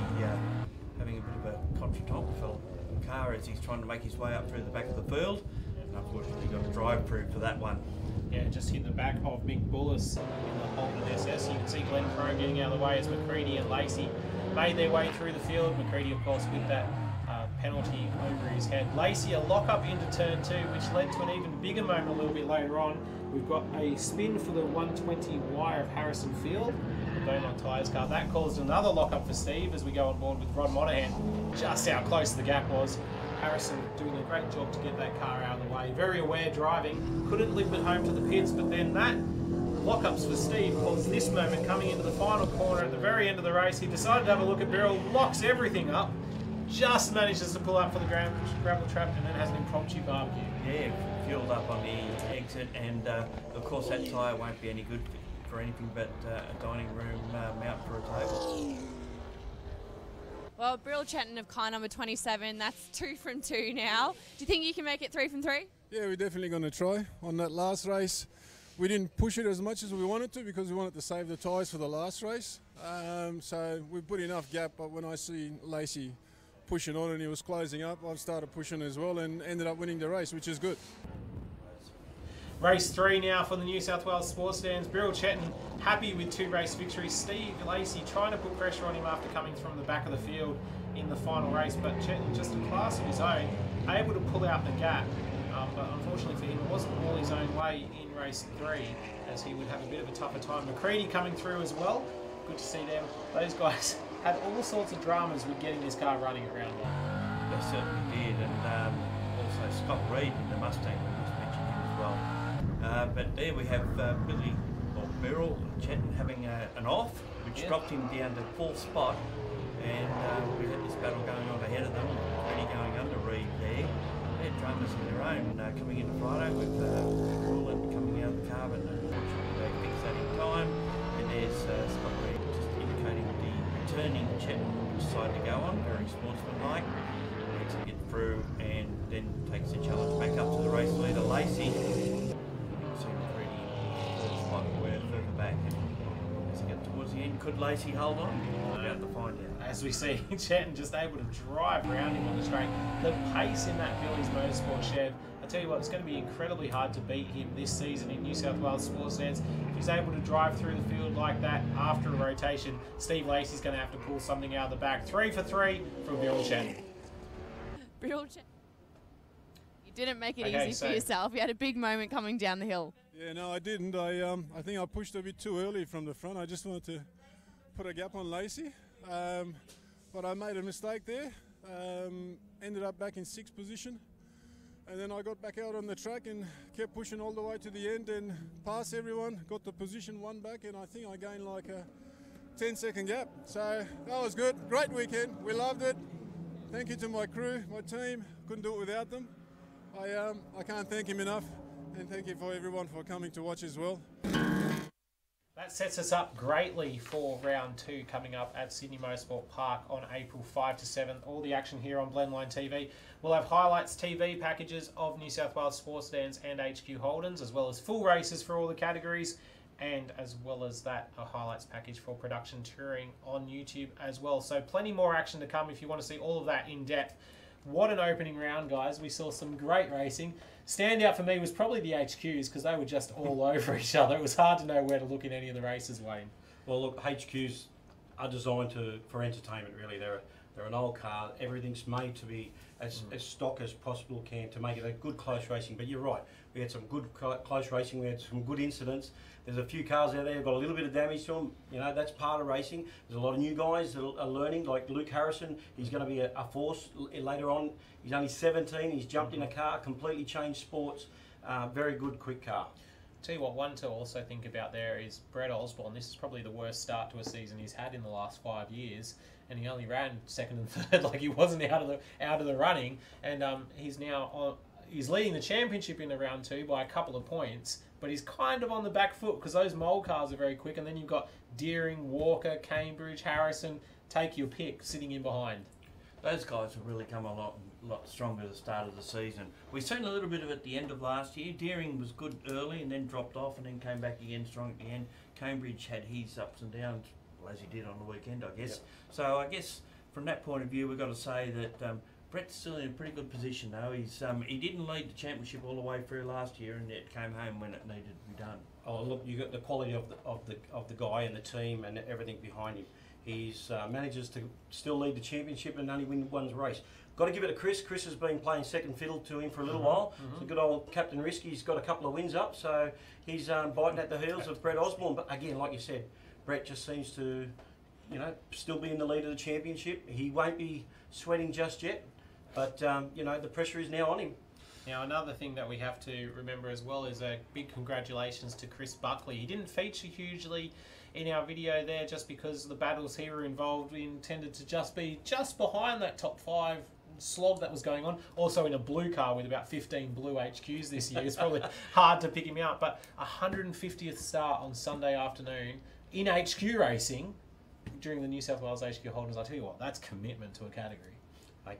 having a bit of a contretemps for the car as he's trying to make his way up through the back of the field. And unfortunately got a drive-through for that one. Yeah, just hit the back of Mick Bullis in the Holden SS. You can see Glenn Crowe getting out of the way as McCready and Lacey made their way through the field. McCready, of course, with that penalty over his head. Lacey a lock up into turn 2, which led to an even bigger moment a little bit later on. We've got a spin for the 120Y of Harrison Field, the Beaumont Tyres car. That caused another lock up for Steve as we go on board with Rod Monahan. Just how close the gap was. Harrison doing a great job to get that car out of the way. Very aware driving, couldn't limp it home to the pits, but then that lockups for Steve caused this moment coming into the final corner at the very end of the race. He decided to have a look at Beryl, locks everything up, just manages to pull up for the gravel trap, and then has an impromptu barbecue. Yeah, fueled up on the exit, and of course that tyre won't be any good for anything but a dining room mount for a table. Well, Beryl Chetton of car number 27, that's 2 from 2 now. Do you think you can make it 3 from 3? Yeah, we're definitely going to try. On that last race, we didn't push it as much as we wanted to because we wanted to save the tyres for the last race. So we put enough gap, but when I see Lacey pushing on and he was closing up, I've started pushing as well and ended up winning the race, which is good. Race 3 now for the New South Wales Sports Sedans. Beryl Chetton happy with 2 race victories. Steve Lacey trying to put pressure on him after coming from the back of the field in the final race, but Chetton, just a class of his own, able to pull out the gap but unfortunately for him, it wasn't all his own way in race 3, as he would have a bit of a tougher time. McCready coming through as well. Good to see them. Those guys had all sorts of dramas with getting this car running around one. They certainly did, and also Scott Reed in the Mustang, we just mentioned him as well. But there we have Billy, or Beryl Chetton having an off, which dropped him down to 4th spot. And we had this battle going on ahead of them, already going under Reed there. They had dramas of their own coming into Friday with Rowland coming out of the car, but unfortunately they fixed that in time. And there's Scott Reed just indicating the returning Chetton which side to go on, very sportsmanlike. Makes it get through and then takes the challenge back up to the race leader, Lacey. You can see McCready third spot, we're further back. As we get towards the end, could Lacey hold on? We're about to find out. As we see, Chetton just able to drive around him on the straight. The pace in that Billy's Motorsport shed, I tell you what, it's going to be incredibly hard to beat him this season in New South Wales Sports Sedans. If he's able to drive through the field like that after a rotation, Steve Lacey's going to have to pull something out of the back. 3 for 3 from Bill Chetton. Bill Chetton. You didn't make it easy for yourself. You had a big moment coming down the hill. Yeah, no, I didn't. I think I pushed a bit too early from the front. I just wanted to put a gap on Lacey. But I made a mistake there, ended up back in 6th position, and then I got back out on the track and kept pushing all the way to the end and passed everyone, got the position 1 back, and I think I gained like a 10-second gap. So that was good, great weekend, we loved it. Thank you to my crew, my team, couldn't do it without them. I can't thank him enough, and thank you for everyone for coming to watch as well. That sets us up greatly for round 2 coming up at Sydney Motorsport Park on April 5 to 7. All the action here on Blendline TV. We'll have highlights TV packages of New South Wales Sports Sedans and HQ Holdens, as well as full races for all the categories, and as well as that, a highlights package for production touring on YouTube as well. So plenty more action to come if you want to see all of that in depth. What an opening round, guys. We saw some great racing. Standout for me was probably the HQs, because they were just all over each other. It was hard to know where to look in any of the races, Wayne. Well, look, HQs are designed for entertainment, really. They're an old car. Everything's made to be as stock as possible to make it a good close racing. But you're right. We had some good close racing. We had some good incidents. There's a few cars out there who've got a little bit of damage to them. You know, that's part of racing. There's a lot of new guys that are learning, like Luke Harrison. He's going to be a force later on. He's only 17. He's jumped in a car, completely changed sports. Very good, quick car. Tell you what, one to also think about there is Brett Osborne. This is probably the worst start to a season he's had in the last 5 years, and he only ran 2nd and 3rd. Like, he wasn't out of the running, and he's now he's leading the championship in round 2 by a couple of points, but he's kind of on the back foot because those mole cars are very quick, and then you've got Deering, Walker, Cambridge, Harrison, take your pick, sitting in behind. Those guys have really come a lot stronger at the start of the season. We've seen a little bit of it at the end of last year. Deering was good early and then dropped off and then came back again strong at the end. Cambridge had his ups and downs, as he did on the weekend, I guess. Yep. So I guess from that point of view, we've got to say that Brett's still in a pretty good position though. He didn't lead the championship all the way through last year, and it came home when it needed to be done. Oh, look, you got the quality of the guy and the team and everything behind him. He's manages to still lead the championship and only win one race. Got to give it to Chris. Chris has been playing second fiddle to him for a little while. So good old Captain Risky's got a couple of wins up, so he's biting at the heels of Brett Osborne. But again, like you said, Brett just seems to, you know, still be in the lead of the championship. He won't be sweating just yet, but you know, the pressure is now on him. Now, another thing that we have to remember as well is a big congratulations to Chris Buckley. He didn't feature hugely in our video there just because the battles he were involved in tended to just be just behind that top 5 slog that was going on. Also in a blue car with about 15 blue HQs this year. It's probably hard to pick him out, but 150th start on Sunday afternoon in HQ racing during the New South Wales HQ Holdens. I tell you what, that's commitment to a category.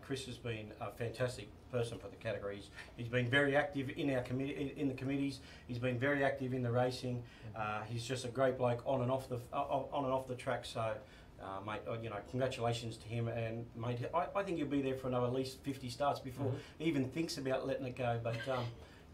Chris has been a fantastic person for the categories. He's been very active in our committees. He's been very active in the racing. He's just a great bloke on and off the track. So, mate, you know, congratulations to him. And mate, I think he'll be there for another at least 50 starts before he even thinks about letting it go. But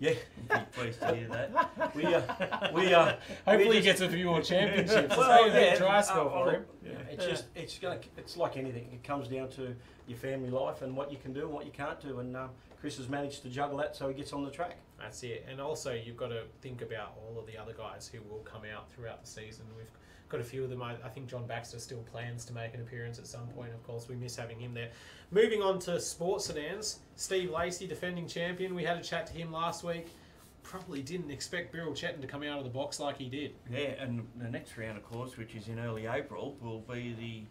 yeah, I'm pleased to hear that. Hopefully he gets a few more championships. Well, yeah, dry spell for him. it's like anything. It comes down to your family life and what you can do and what you can't do. And Chris has managed to juggle that, so he gets on the track. That's it. And also, you've got to think about all of the other guys who will come out throughout the season. We've got a few of them. I think John Baxter still plans to make an appearance at some point. Of course, we miss having him there. Moving on to sports sedans, Steve Lacey, defending champion. We had a chat to him last week. Probably didn't expect Birrell Chetton to come out of the box like he did. Yeah, and the next round, of course, which is in early April, will be the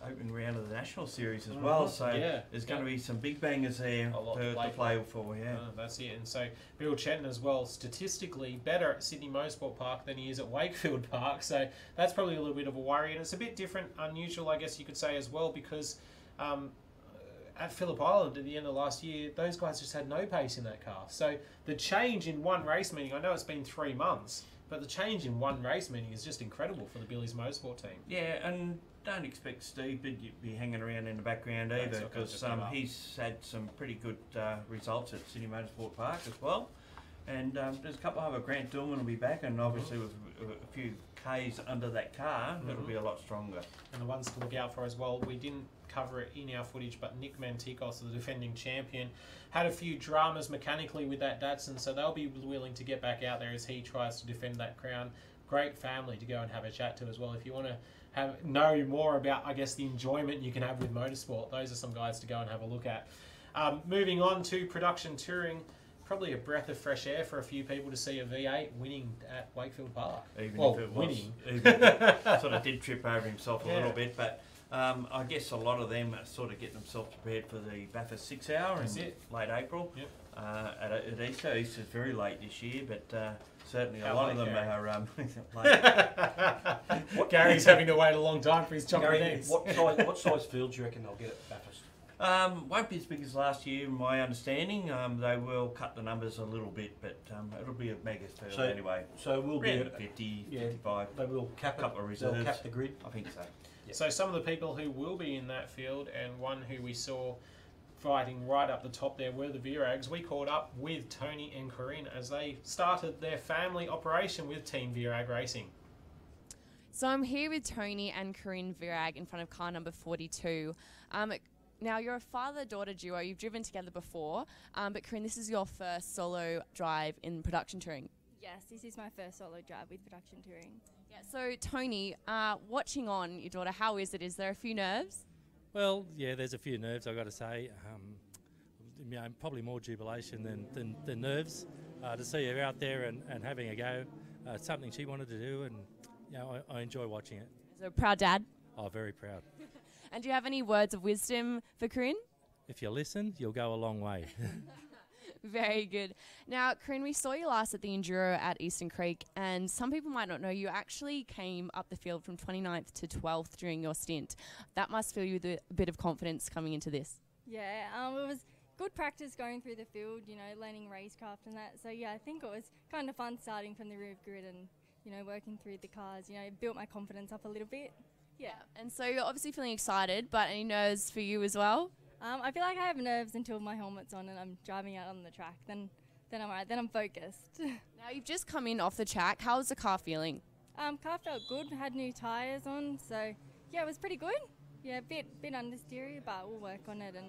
opening round of the National Series as well. So there's going to be some big bangers there to play for. Yeah, that's it. And so Birrell Chetton as well, statistically better at Sydney Motorsport Park than he is at Wakefield Park. So that's probably a little bit of a worry, and it's a bit different, unusual, I guess you could say as well, because at Phillip Island at the end of last year, those guys just had no pace in that car. So the change in one race meeting, I know it's been 3 months, but the change in one race meeting is just incredible for the Billy's Motorsport team. Yeah, and don't expect Steve to be hanging around in the background either, because he's had some pretty good results at Sydney Motorsport Park as well. And there's a couple of other, Grant Dillman will be back, and obviously with a few Ks under that car, it'll be a lot stronger. And the ones to look out for as well, we didn't cover it in our footage, but Nick Mantikos, the defending champion, had a few dramas mechanically with that Datsun, so they'll be willing to get back out there as he tries to defend that crown. Great family to go and have a chat to as well. If you want to know more about, I guess, the enjoyment you can have with motorsport, those are some guys to go and have a look at. Moving on to production touring, probably a breath of fresh air for a few people to see a V8 winning at Wakefield Park. Even if it was, sort of did trip over himself a little bit, but I guess a lot of them are sort of getting themselves prepared for the Bathurst 6 hour in late April. Yep. At Easter. Easter's very late this year, but certainly a lot of them are late. Gary's having to wait a long time for his chocolate eggs. What size field do you reckon they'll get at Bathurst? Won't be as big as last year, in my understanding. They will cut the numbers a little bit, but it'll be a mega field anyway. So we'll be at 50, 55. They will cap a couple of reserves. They'll cap the grid. I think so. Yep. So some of the people who will be in that field, and one who we saw fighting right up the top there, were the Virags. We caught up with Tony and Corinne as they started their family operation with Team Virag Racing. So I'm here with Tony and Corinne Virag in front of car number 42. Now, you're a father-daughter duo. You've driven together before, but Corinne, this is your first solo drive in production touring. Yes, this is my first solo drive with production touring. Yeah. So, Tony, watching on your daughter, how is it? Is there a few nerves? Well, yeah, there's a few nerves, I've got to say. Probably more jubilation than nerves. To see her out there and having a go, it's something she wanted to do, and I enjoy watching it. So, proud dad? Oh, very proud. And do you have any words of wisdom for Corinne? If you listen, you'll go a long way. Very good. Now, Corinne, we saw you last at the Enduro at Eastern Creek, and some people might not know you actually came up the field from 29th to 12th during your stint. That must fill you with a bit of confidence coming into this. Yeah, it was good practice going through the field, learning racecraft and that. So, yeah, I think it was kind of fun starting from the rear of grid and, working through the cars. It built my confidence up a little bit. Yeah, and so you're obviously feeling excited, but any nerves for you as well? I feel like I have nerves until my helmet's on and I'm driving out on the track. Then I'm alright. Then I'm focused. Now you've just come in off the track. How's the car feeling? Car felt good. Had new tyres on, so yeah, it was pretty good. Yeah, a bit understeery, but we'll work on it. And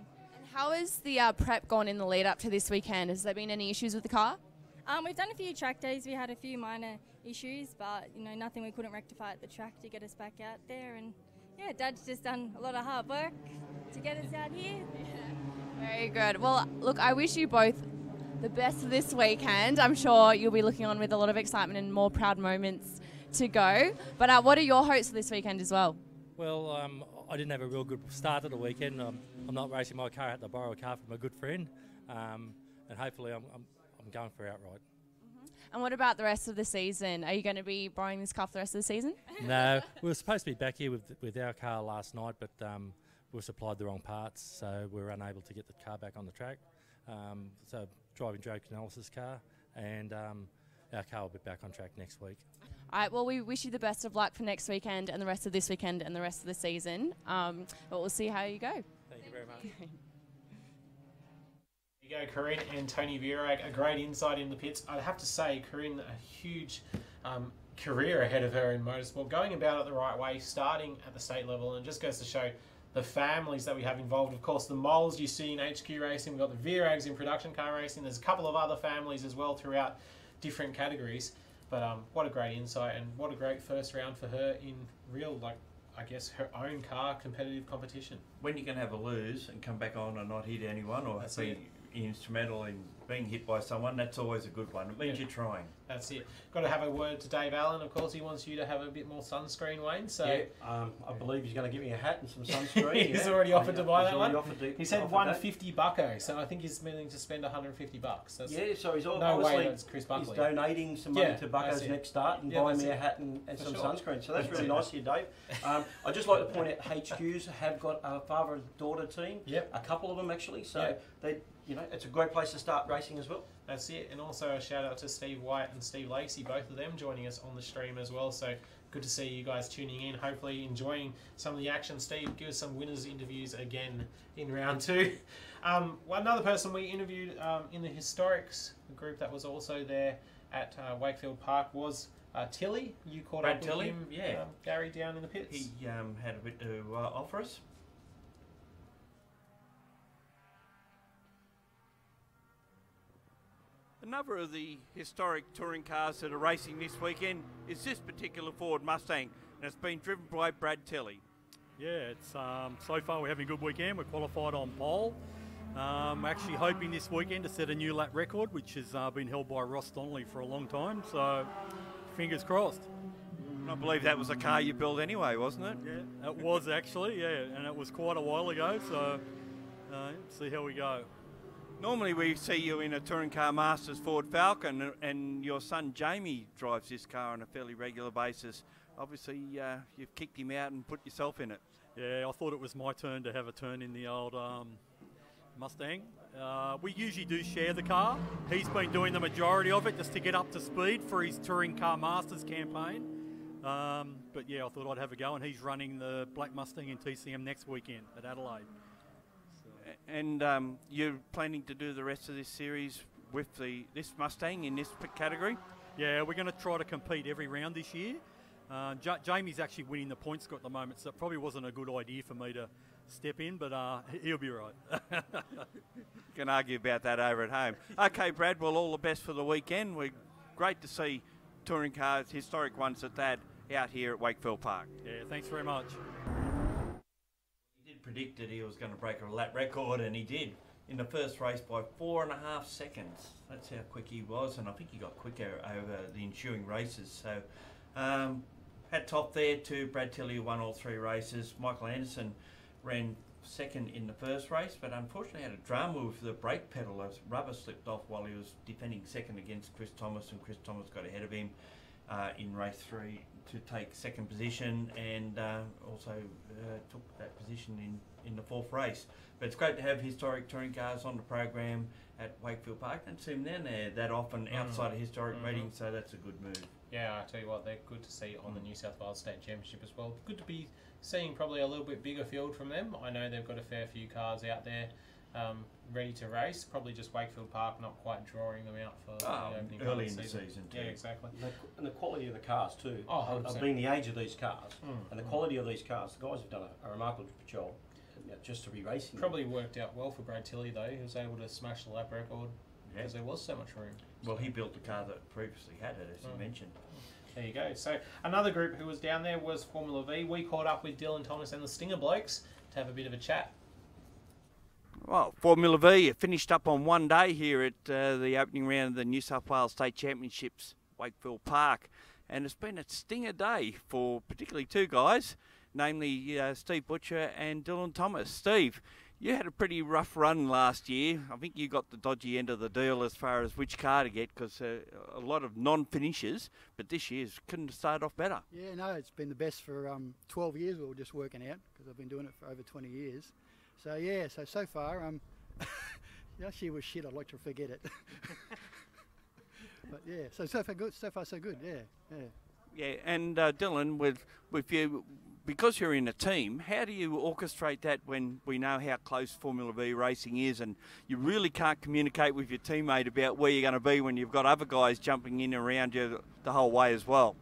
how has the prep gone in the lead up to this weekend? Has there been any issues with the car? We've done a few track days. We had a few minor issues, but nothing we couldn't rectify at the track to get us back out there. And yeah, Dad's just done a lot of hard work to get us out here. Yeah. Very good. Well, look, I wish you both the best of this weekend. I'm sure you'll be looking on with a lot of excitement and more proud moments to go. But what are your hopes for this weekend as well? Well, I didn't have a real good start of the weekend. I'm not racing my car. I had to borrow a car from a good friend, and hopefully I'm going for outright. And what about the rest of the season? Are you going to be borrowing this car for the rest of the season? No, we were supposed to be back here with our car last night, but we were supplied the wrong parts, so we were unable to get the car back on the track. So driving Joe Canales' car, and our car will be back on track next week. All right, well, we wish you the best of luck for next weekend and the rest of this weekend and the rest of the season. But we'll see how you go. Thank you very much. There you go, Corinne and Tony Virag, a great insight in the pits. I'd have to say, Corinne, a huge career ahead of her in motorsport, going about it the right way, starting at the state level, and it just goes to show the families that we have involved. Of course, the moles you see in HQ Racing, we've got the Virags in production car racing. There's a couple of other families as well throughout different categories. But what a great insight, and what a great first round for her in real, like, I guess, her own car competitive competition. When you can have a lose and come back on and not hit anyone, or be instrumental in being hit by someone, that's always a good one. It means you're trying. That's it. Got to have a word to Dave Allen. Of course, he wants you to have a bit more sunscreen, Wayne. So I believe he's going to give me a hat and some sunscreen. He's already offered to buy that one. He said $150 bucko, so I think he's willing to spend $150. That's so he's no way that's Chris Buckley. He's donating some money to Bucko's next start and buying me a hat and some sunscreen. So that's really nice of you, Dave. I'd just like to point out HQs have got a father and daughter team. A couple of them actually. So they, it's a great place to start racing as well. That's it. And also a shout out to Steve White and Steve Lacey, both of them joining us on the stream as well. So good to see you guys tuning in. Hopefully enjoying some of the action. Steve, give us some winners interviews again in round 2. Another person we interviewed in the Historics group that was also there at Wakefield Park was Tilly. You caught up with him, Gary, down in the pits. He had a bit to offer us. Another of the historic touring cars that are racing this weekend is this particular Ford Mustang, and it's been driven by Brad Tilley. Yeah, it's so far we're having a good weekend. We're qualified on pole. Actually hoping this weekend to set a new lap record, which has been held by Ross Donnelly for a long time, so fingers crossed. I believe that was a car you built anyway, wasn't it? Yeah, it was actually, and it was quite a while ago, so see how we go. Normally we see you in a Touring Car Masters Ford Falcon, and your son Jamie drives this car on a fairly regular basis. Obviously you've kicked him out and put yourself in it. Yeah, I thought it was my turn to have a turn in the old Mustang. We usually do share the car. He's been doing the majority of it just to get up to speed for his Touring Car Masters campaign. But yeah, I thought I'd have a go, and he's running the Black Mustang in TCM next weekend at Adelaide. And you're planning to do the rest of this series with this Mustang in this category? Yeah, we're going to try to compete every round this year. Jamie's actually winning the points score at the moment, so it probably wasn't a good idea for me to step in, but he'll be right. You can argue about that over at home. Okay, Brad, well, all the best for the weekend. We're great to see touring cars, historic ones at that, out here at Wakefield Park. Yeah, thanks very much. Predicted he was going to break a lap record, and he did in the first race by 4.5 seconds. That's how quick he was, and I think he got quicker over the ensuing races. So hats off there to Brad Tilley, who won all 3 races. Michael Anderson ran second in the first race, but unfortunately had a drama with the brake pedal as rubber slipped off while he was defending second against Chris Thomas, and Chris Thomas got ahead of him in race 3 to take second position, and also took that position in the 4th race. But it's great to have historic touring cars on the program at Wakefield Park. Don't see them down there that often outside of historic meetings, so that's a good move. Yeah, I tell you what, they're good to see on the New South Wales State Championship as well. Good to be seeing probably a little bit bigger field from them. I know they've got a fair few cars out there ready to race. Probably just Wakefield Park not quite drawing them out for the opening early in the season too. Yeah, exactly. And the quality of the cars too. Being the age of these cars and the quality of these cars, the guys have done a remarkable job just to be racing. Probably worked out well for Brad Tilley though. He was able to smash the lap record because there was so much room. Well, he built the car that previously had it, as you mentioned. There you go. So another group who was down there was Formula V. We caught up with Dylan Thomas and the Stinger blokes to have a bit of a chat. Well, Formula V finished up on one day here at the opening round of the New South Wales State Championships, Wakefield Park. And it's been a stinger day for particularly 2 guys, namely Steve Butcher and Dylan Thomas. Steve, you had a pretty rough run last year. I think you got the dodgy end of the deal as far as which car to get, because a lot of non-finishes, but this year's couldn't have started off better. Yeah, no, it's been the best for 12 years. We were just working out, because I've been doing it for over 20 years. So yeah, so far, last year was shit. I'd like to forget it. But yeah, so far good. So far so good. Yeah. Yeah, and Dylan, with you, because you're in a team, how do you orchestrate that when we know how close Formula V racing is, and you really can't communicate with your teammate about where you're going to be when you've got other guys jumping in around you the whole way as well?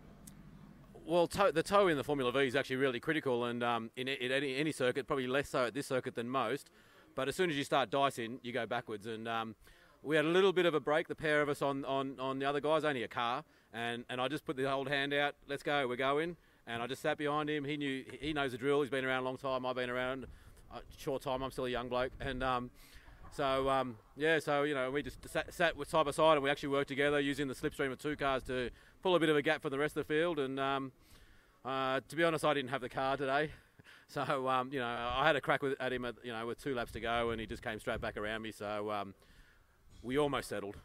Well, the toe in the Formula V is actually really critical, and in any circuit, probably less so at this circuit than most. But as soon as you start dicing, you go backwards. And we had a little bit of a break, the pair of us on the other guys, only a car. And I just put the old hand out, let's go, we're going. And I just sat behind him. He knows the drill. He's been around a long time. I've been around a short time. I'm still a young bloke. And so we just sat side by side, and we actually worked together using the slipstream of two cars to pull a bit of a gap for the rest of the field. And to be honest, I didn't have the car today. So, I had a crack at him with 2 laps to go, and he just came straight back around me. So we almost settled.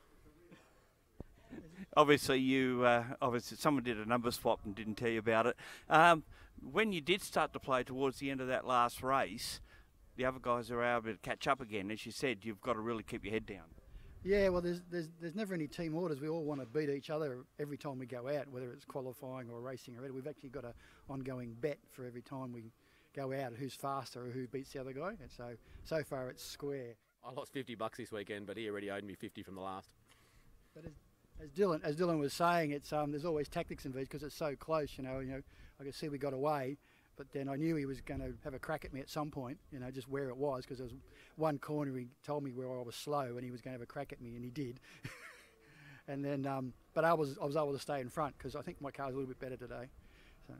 Obviously, someone did a number swap and didn't tell you about it. When you did start to play towards the end of that last race, the other guys are able to catch up again. As you said, you've got to really keep your head down. Yeah, well, there's never any team orders. We all want to beat each other every time we go out, whether it's qualifying or racing already. We've actually got an ongoing bet for every time we go out, who's faster or who beats the other guy. And so far it's square. I lost $50 this weekend, but he already owed me 50 from the last. But as Dylan was saying, it's there's always tactics in these because it's so close. I could see we got away, but then I knew he was going to have a crack at me at some point. Just where it was, because there was one corner he told me where I was slow, and he was going to have a crack at me, and he did. And then, but I was able to stay in front because I think my car's a little bit better today. So.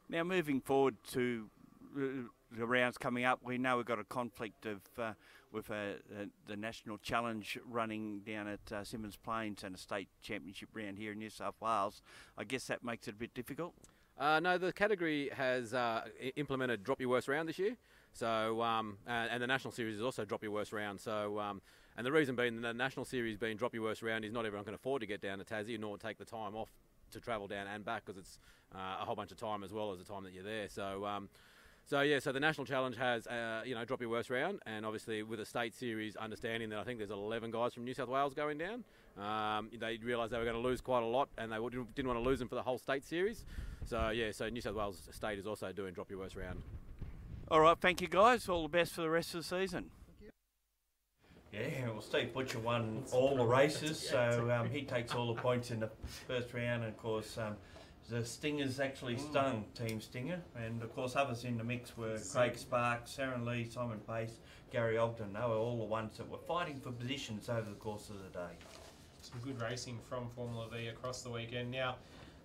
Now moving forward to the rounds coming up, we know we've got a conflict with the National Challenge running down at Symmons Plains and a state championship round here in New South Wales. I guess that makes it a bit difficult. No, the category has implemented drop your worst round this year. So and the National Series is also drop your worst round. So and the reason being the National Series being drop your worst round is not everyone can afford to get down to Tassie nor take the time off to travel down and back because it's a whole bunch of time as well as the time that you're there. So so the National Challenge has drop your worst round, and obviously with the State Series, understanding that I think there's 11 guys from New South Wales going down. They realised they were going to lose quite a lot, and they didn't want to lose them for the whole State Series. So New South Wales State is also doing drop your worst round. All right, thank you guys. All the best for the rest of the season. Yeah, well, Steve Butcher won all the races, so he takes all the points in the first round. And of course, the Stingers actually stung Team Stinger, and of course others in the mix were Craig Sparks, Saren Lee, Simon Pace, Gary Ogden. They were all the ones that were fighting for positions over the course of the day. Some good racing from Formula V across the weekend. Now,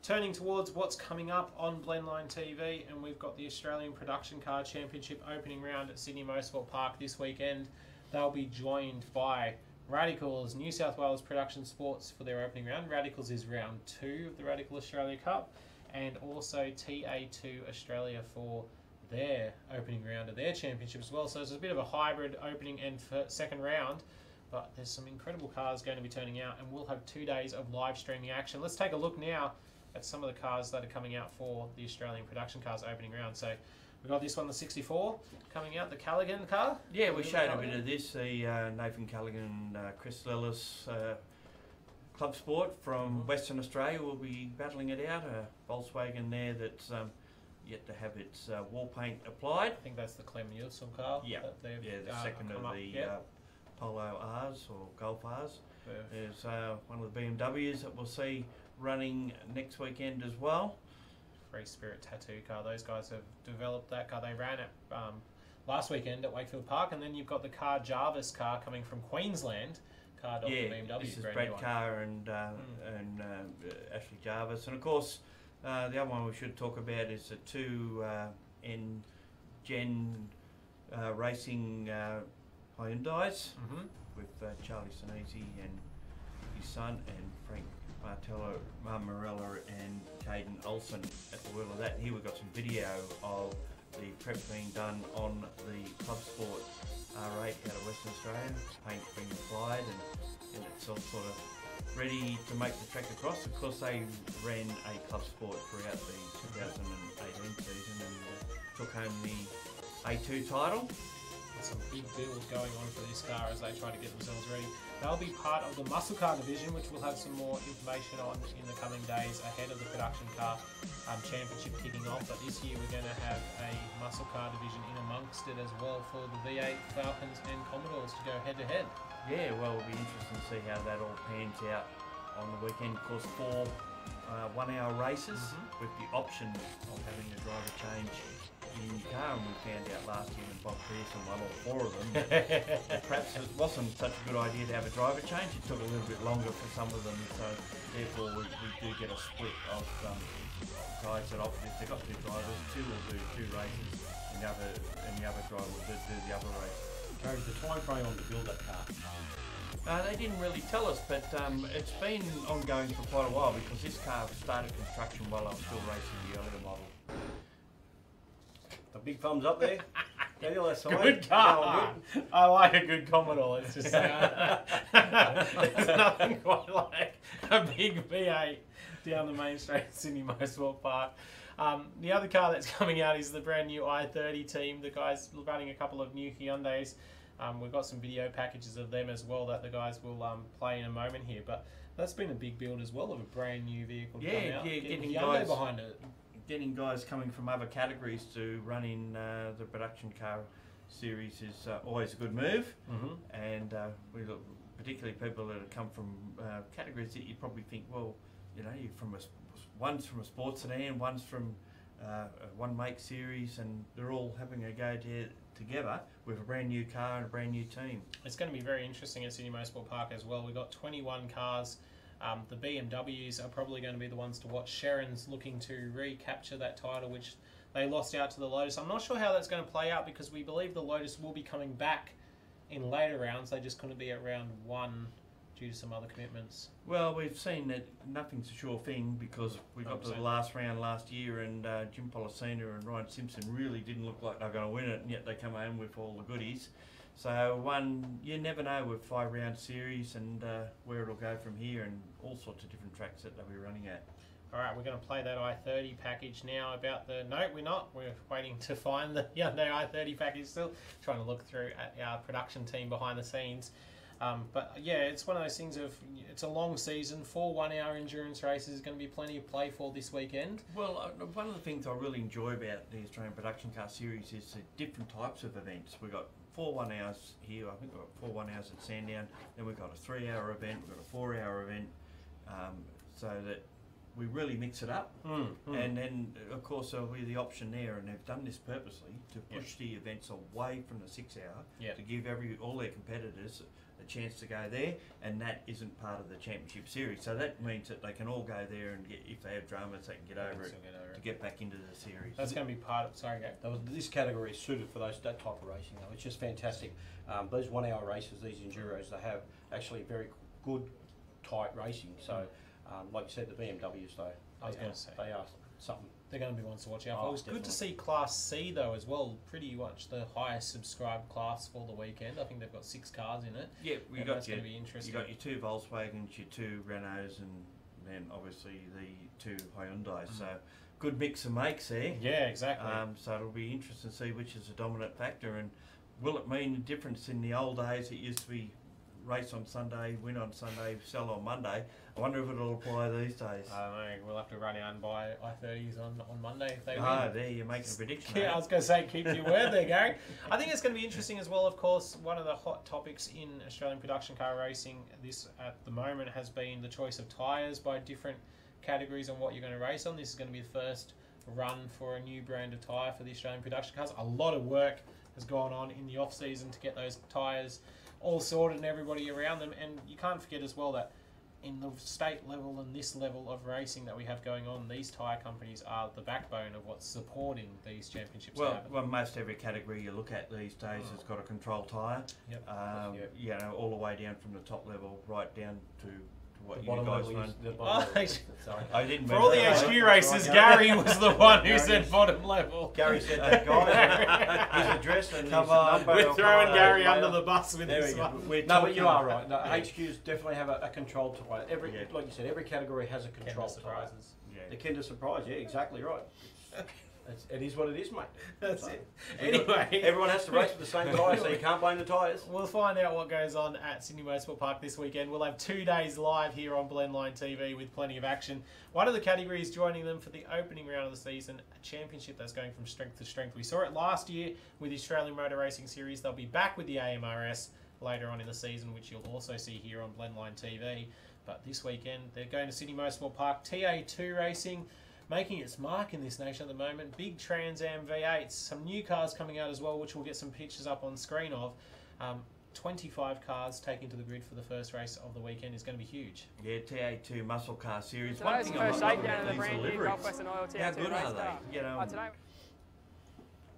turning towards what's coming up on Blendline TV, and we've got the Australian Production Car Championship opening round at Sydney Motorsport Park this weekend. They'll be joined by Radicals, New South Wales Production Sports for their opening round. Radicals is round 2 of the Radical Australia Cup, and also TA2 Australia for their opening round of their championship as well. So it's a bit of a hybrid opening and second round, but there's some incredible cars going to be turning out, and we'll have 2 days of live streaming action. Let's take a look now at some of the cars that are coming out for the Australian Production Cars opening round. So we've got this one, the 64, coming out, the Callaghan car. Yeah, we showed a bit of this, the Nathan Callaghan, Chris Lillis Club Sport from Western Australia will be battling it out. A Volkswagen there that's yet to have its wall paint applied. I think that's the Clem Nielsen car. Yeah, the second of the Polo R's or Golf R's. There's one of the BMWs that we'll see running next weekend as well. Free Spirit Tattoo car. Those guys have developed that car. They ran it last weekend at Wakefield Park, and then you've got the Car Jarvis car coming from Queensland. Car BMW. This is Brad Carr and Ashley Jarvis, and of course the other one we should talk about is the 2 Gen Racing Hyundais with Charlie Sinisi and his son, and Frank Marmarella and Caden Olsen at the wheel of that. Here we've got some video of the prep being done on the Club Sport R8 out of Western Australia. Paint being applied and it's all sort of ready to make the track across. Of course, they ran a Club Sport throughout the 2018 season and took home the A2 title. There's some big build going on for this car as they try to get themselves ready. They'll be part of the muscle car division, which we'll have some more information on in the coming days ahead of the production car championship kicking off. But this year we're going to have a muscle car division in amongst it as well for the V8 Falcons and Commodores to go head to head. Yeah, well, it'll be interesting to see how that all pans out on the weekend. Of course, 1-hour races with the option of having a driver change in your car, and we found out last year when Bob Pearson won all 4 of them that perhaps it wasn't such a good idea to have a driver change. It took a little bit longer for some of them, so therefore we do get a split of guys that opt, if they've got 2 drivers, 2 will do 2 races and the other driver will do the other race. Gary, the time frame on to build that car? They didn't really tell us, but it's been ongoing for quite a while because this car started construction while I was still racing the earlier model. A big thumbs up there. Daniel, that's good car. I like a good Commodore. It's just there's nothing quite like a big V8 down the main straight at Sydney Motorsport Park. The other car that's coming out is the brand new i30 team. The guys running a couple of new Hyundais. We've got some video packages of them as well that the guys will play in a moment here. But that's been a big build as well of a brand new vehicle to come out. Yeah, getting Hyundai behind it. Getting guys coming from other categories to run in the production car series is always a good move. And we look, particularly people that have come from categories that you probably think, well, you know, you're from one's from a sports sedan, one's from a one-make series, and they're all having a go together with a brand new car and a brand new team. It's going to be very interesting at Sydney Motorsport Park as well. We've got 21 cars. The BMWs are probably going to be the ones to watch. Sharon's looking to recapture that title, which they lost out to the Lotus. I'm not sure how that's going to play out because we believe the Lotus will be coming back in later rounds. They just couldn't be at round 1 due to some other commitments. Well, we've seen that nothing's a sure thing because we got to the last round last year and Jim Policina and Ryan Simpson really didn't look like they were going to win it, and yet they come home with all the goodies. So you never know with 5-round series and where it'll go from here, and all sorts of different tracks that they'll be running at. All right, we're going to play that i30 package now. About the no, we're not. We're waiting to find the Hyundai i30 package. Still trying to look through at our production team behind the scenes. But yeah, it's one of those things of it's a long season. 4 1-hour endurance races is going to be plenty of play for this weekend. Well, one of the things I really enjoy about the Australian Production Car Series is the different types of events. We've got 4 1-hours here. I think we've got 4 1-hours at Sandown. Then we've got a 3-hour event. We've got a 4-hour event. So that we really mix it up. And then, of course, there'll be the option there, and they've done this purposely to push the events away from the 6-hour to give all their competitors a chance to go there, and that isn't part of the championship series. So that means that they can all go there and get, if they have dramas, they can get over it to get back into the series. That's going to be part of. Sorry, Gabe. This category is suited for that type of racing, though. It's just fantastic. Those 1-hour races, these enduros, they have actually very good, tight racing. So, like you said, the BMWs, though, I was going to say they are something. They're going to be ones to watch out for. It was good to see Class C though as well. Pretty much the highest subscribed class for the weekend. I think they've got 6 cars in it. Yeah, that's going to be interesting. You got your 2 Volkswagens, your 2 Renaults, and then obviously the 2 Hyundais. So good mix of makes there. Yeah, exactly. So it'll be interesting to see which is the dominant factor, and will it mean a difference in the old days? It used to be race on Sunday, win on Sunday, sell on Monday. I wonder if it'll apply these days. I don't know. We'll have to run out and buy i30s on Monday if they win. Oh, there you're making a prediction. Yeah, I was going to say, keep your word there, Gary. I think it's going to be interesting as well. Of course, one of the hot topics in Australian production car racing this at the moment has been the choice of tyres by different categories on what you're going to race on. This is going to be the first run for a new brand of tyre for the Australian production cars. A lot of work has gone on in the off-season to get those tyres all sorted and everybody around them. And you can't forget as well that in the state level and this level of racing that we have going on, these tyre companies are the backbone of what's supporting these championships. Well, most every category you look at these days has got a control tyre. You know, all the way down from the top level right down to what you guys run. Sorry. I didn't. For all the HQ races, Gary was the one who said bottom level. Gary said that guy. His address and come on. We're throwing Gary under the bus with this one. No, but you are right. No, HQs definitely have a controlled tyre. Like you said, every category has a controlled tyre. The Kinder Surprise, yeah, exactly right. It is what it is, mate. That's it. Anyway, everyone has to race with the same tyres, so you can't blame the tyres. We'll find out what goes on at Sydney Motorsport Park this weekend. We'll have 2 days live here on Blendline TV with plenty of action. One of the categories joining them for the opening round of the season, a championship that's going from strength to strength. We saw it last year with the Australian Motor Racing Series. They'll be back with the AMRS later on in the season, which you'll also see here on Blendline TV. But this weekend, they're going to Sydney Motorsport Park. TA2 Racing, making its mark in this nation at the moment. Big Trans Am V8s. Some new cars coming out as well, which we'll get some pictures up on screen of. 25 cars taking to the grid for the first race of the weekend is going to be huge. Yeah, TA2 Muscle Car Series. Today's the first shakedown of the brand new Gulf Western Oil TA2 How good race are car. they? You know, Today.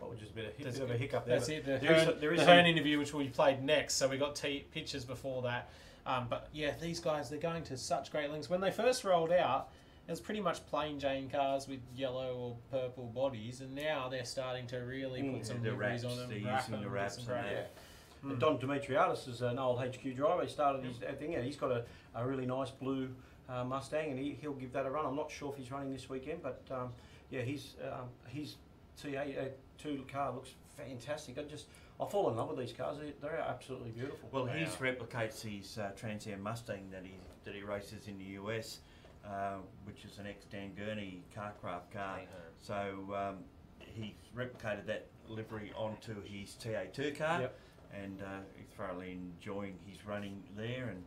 Well, just a bit of a hiccup there. That's it. The Hearn interview, which we played next, so we got pictures before that. But yeah, these guys, they're going to such great lengths. When they first rolled out, it was pretty much plain Jane cars with yellow or purple bodies, and now they're starting to really put some liveries on them. They're using the wraps and that. And Don Demetriadis is an old HQ driver. He started his thing out. He's got a really nice blue Mustang, and he'll give that a run. I'm not sure if he's running this weekend, but yeah, his TA2 car looks fantastic. I fall in love with these cars. They're absolutely beautiful. Well, he replicates his Trans Am Mustang that he races in the US, which is an ex-Dan Gurney Carcraft car. So he's replicated that livery onto his TA2 car. Yep. And he's thoroughly enjoying his running there, and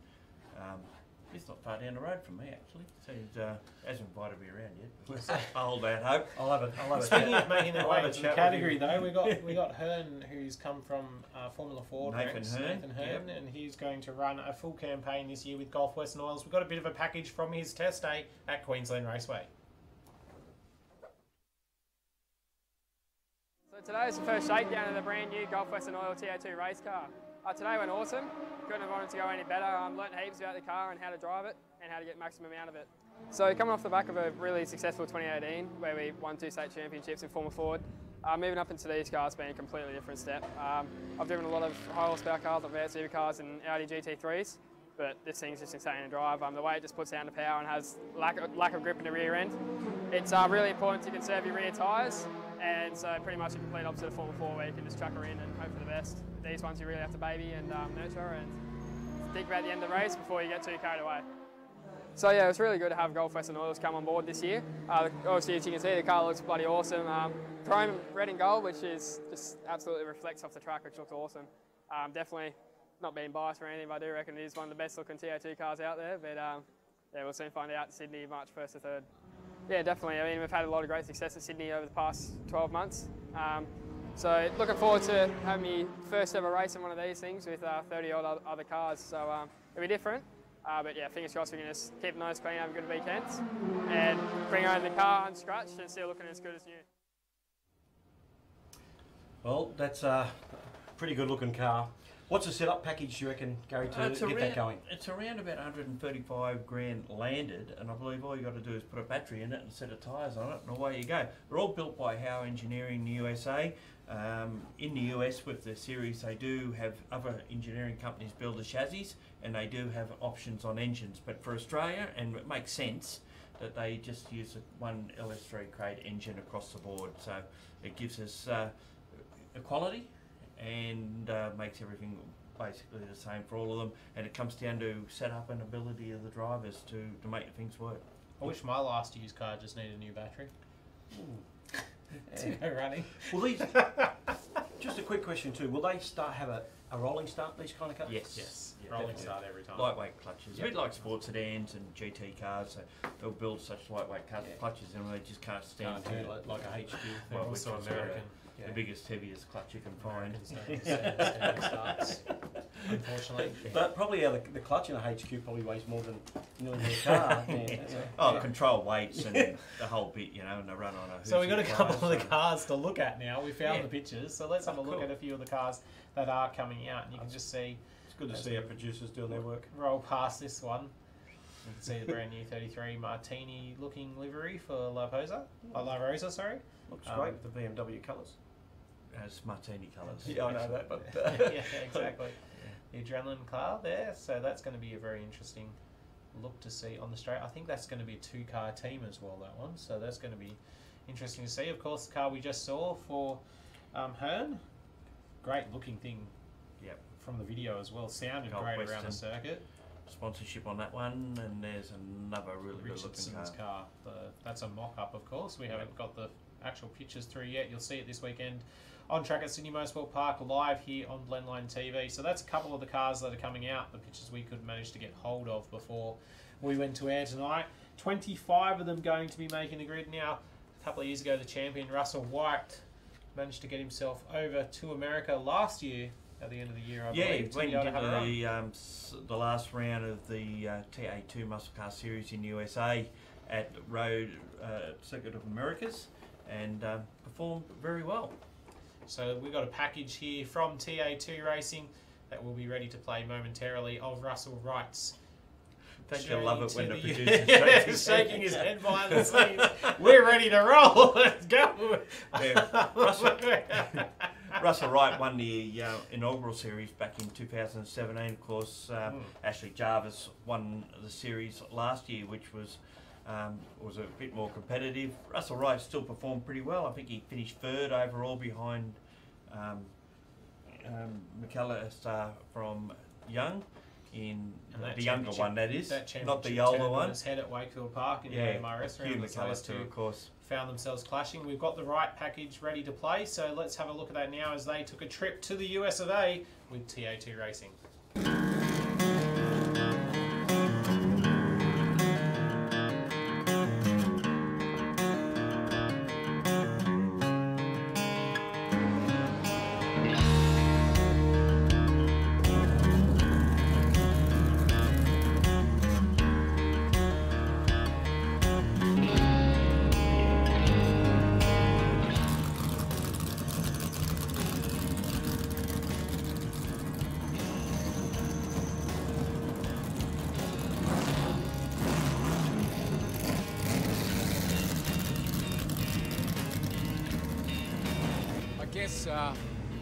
he's not far down the road from me actually. So he hasn't invited me around yet. I'll hold out hope. I'll have it. Speaking of making their way into the category, though, we got Hearn, who's come from Formula Ford. Nathan Hearn, and he's going to run a full campaign this year with Gulf Western Oils. We've got a bit of a package from his test day at Queensland Raceway. Today is the first shakedown of the brand new Gulf Western Oil TA2 race car. Today went awesome. Couldn't have wanted to go any better. Learnt heaps about the car and how to drive it and how to get maximum out of it. So coming off the back of a really successful 2018 where we won 2 state championships in Formula Ford, moving up into these cars has been a completely different step. I've driven a lot of high horsepower cars like V8 supercars and Audi GT3s, but this thing's just insane to drive. The way it just puts down the power and has lack of grip in the rear end. It's really important to conserve your rear tyres. And so pretty much a complete opposite of Formula 4 where you can just chuck her in and hope for the best. These ones you really have to baby and nurture and think about the end of the race before you get too carried away. So yeah, it's really good to have Gulf Western Oils come on board this year. Obviously, as you can see, the car looks bloody awesome. Chrome, red and gold, which is just absolutely reflects off the track, which looks awesome. Definitely not being biased or anything, but I do reckon it is one of the best looking TA2 cars out there. But yeah, we'll soon find out in Sydney, March 1st to 3rd. Yeah, definitely. I mean, we've had a lot of great success in Sydney over the past 12 months. So looking forward to having my first ever race in one of these things with 30 odd other cars. So it'll be different. But yeah, fingers crossed we can just keep the nose clean, have a good weekends, and bring home the car unscratched and still looking as good as new. Well, that's a pretty good looking car. What's the setup package you reckon, Gary, to get that going? It's around about 135 grand landed, and I believe all you got to do is put a battery in it and a set of tyres on it, and away you go. They're all built by Howe Engineering in the USA. In the US with the series, they do have other engineering companies build the chassis, and they do have options on engines. But for Australia, and it makes sense that they just use one LS3 crate engine across the board. So it gives us equality and makes everything basically the same for all of them, and it comes down to setup and ability of the drivers to make things work. I wish my last used car just needed a new battery. To go running. Well, these, just a quick question too, will they have a rolling start, these kind of cars? Yes. Yeah, rolling start every time. Lightweight clutches, a bit like sports sedans and GT cars, so they'll build such lightweight clutches and they just can't stand it. Like a HQ thing, well, also American. The biggest, heaviest clutch you can find. Unfortunately. But probably the clutch in a HQ probably weighs more than nearly a car. Oh, control weights and the whole bit, you know, and they run on a... So we've got a couple of the cars to look at now. We found the pictures, so let's have a look at a few of the cars that are coming out, and you can just see... It's good to see our producers doing their work. Roll past this one. You can see the brand new 33 Martini looking livery for La Rosa, sorry. Looks great with the BMW colours. It's Martini colours. Yeah, I know that, but... yeah, exactly. The adrenaline car there, so that's going to be a very interesting look to see on the straight. I think that's going to be a 2-car team as well, that one, so that's going to be interesting to see. Of course, the car we just saw for Hearn, great looking thing. Yep. From the video as well, sounded great around the circuit. Sponsorship on that one, and there's another really good looking car. That's a mock-up, of course. We haven't got the actual pictures through yet. You'll see it this weekend on track at Sydney Motorsport Park, live here on Blendline TV. So that's a couple of the cars that are coming out, the pictures we could manage to get hold of before we went to air tonight. 25 of them going to be making the grid now. A couple of years ago, the champion Russell White managed to get himself over to America last year at the end of the year, I believe. When he did the last round of the TA2 Muscle Car Series in USA at Road Circuit of Americas, and performed very well. So we've got a package here from TA2 Racing that will be ready to play momentarily of Russell Wright's. Don't you love it when the producer's shaking his head behind the scenes? We're ready to roll. Let's go. Yeah, Russell Wright won the inaugural series back in 2017. Of course, Ashley Jarvis won the series last year, which was a bit more competitive. Russell Wright still performed pretty well. I think he finished third overall behind McAllister from Young. In the younger one, that is, not the older one. His head at Wakefield Park in the AMRS round. Those two, of course, found themselves clashing. We've got the right package ready to play, so let's have a look at that now as they took a trip to the US of A with TA2 Racing.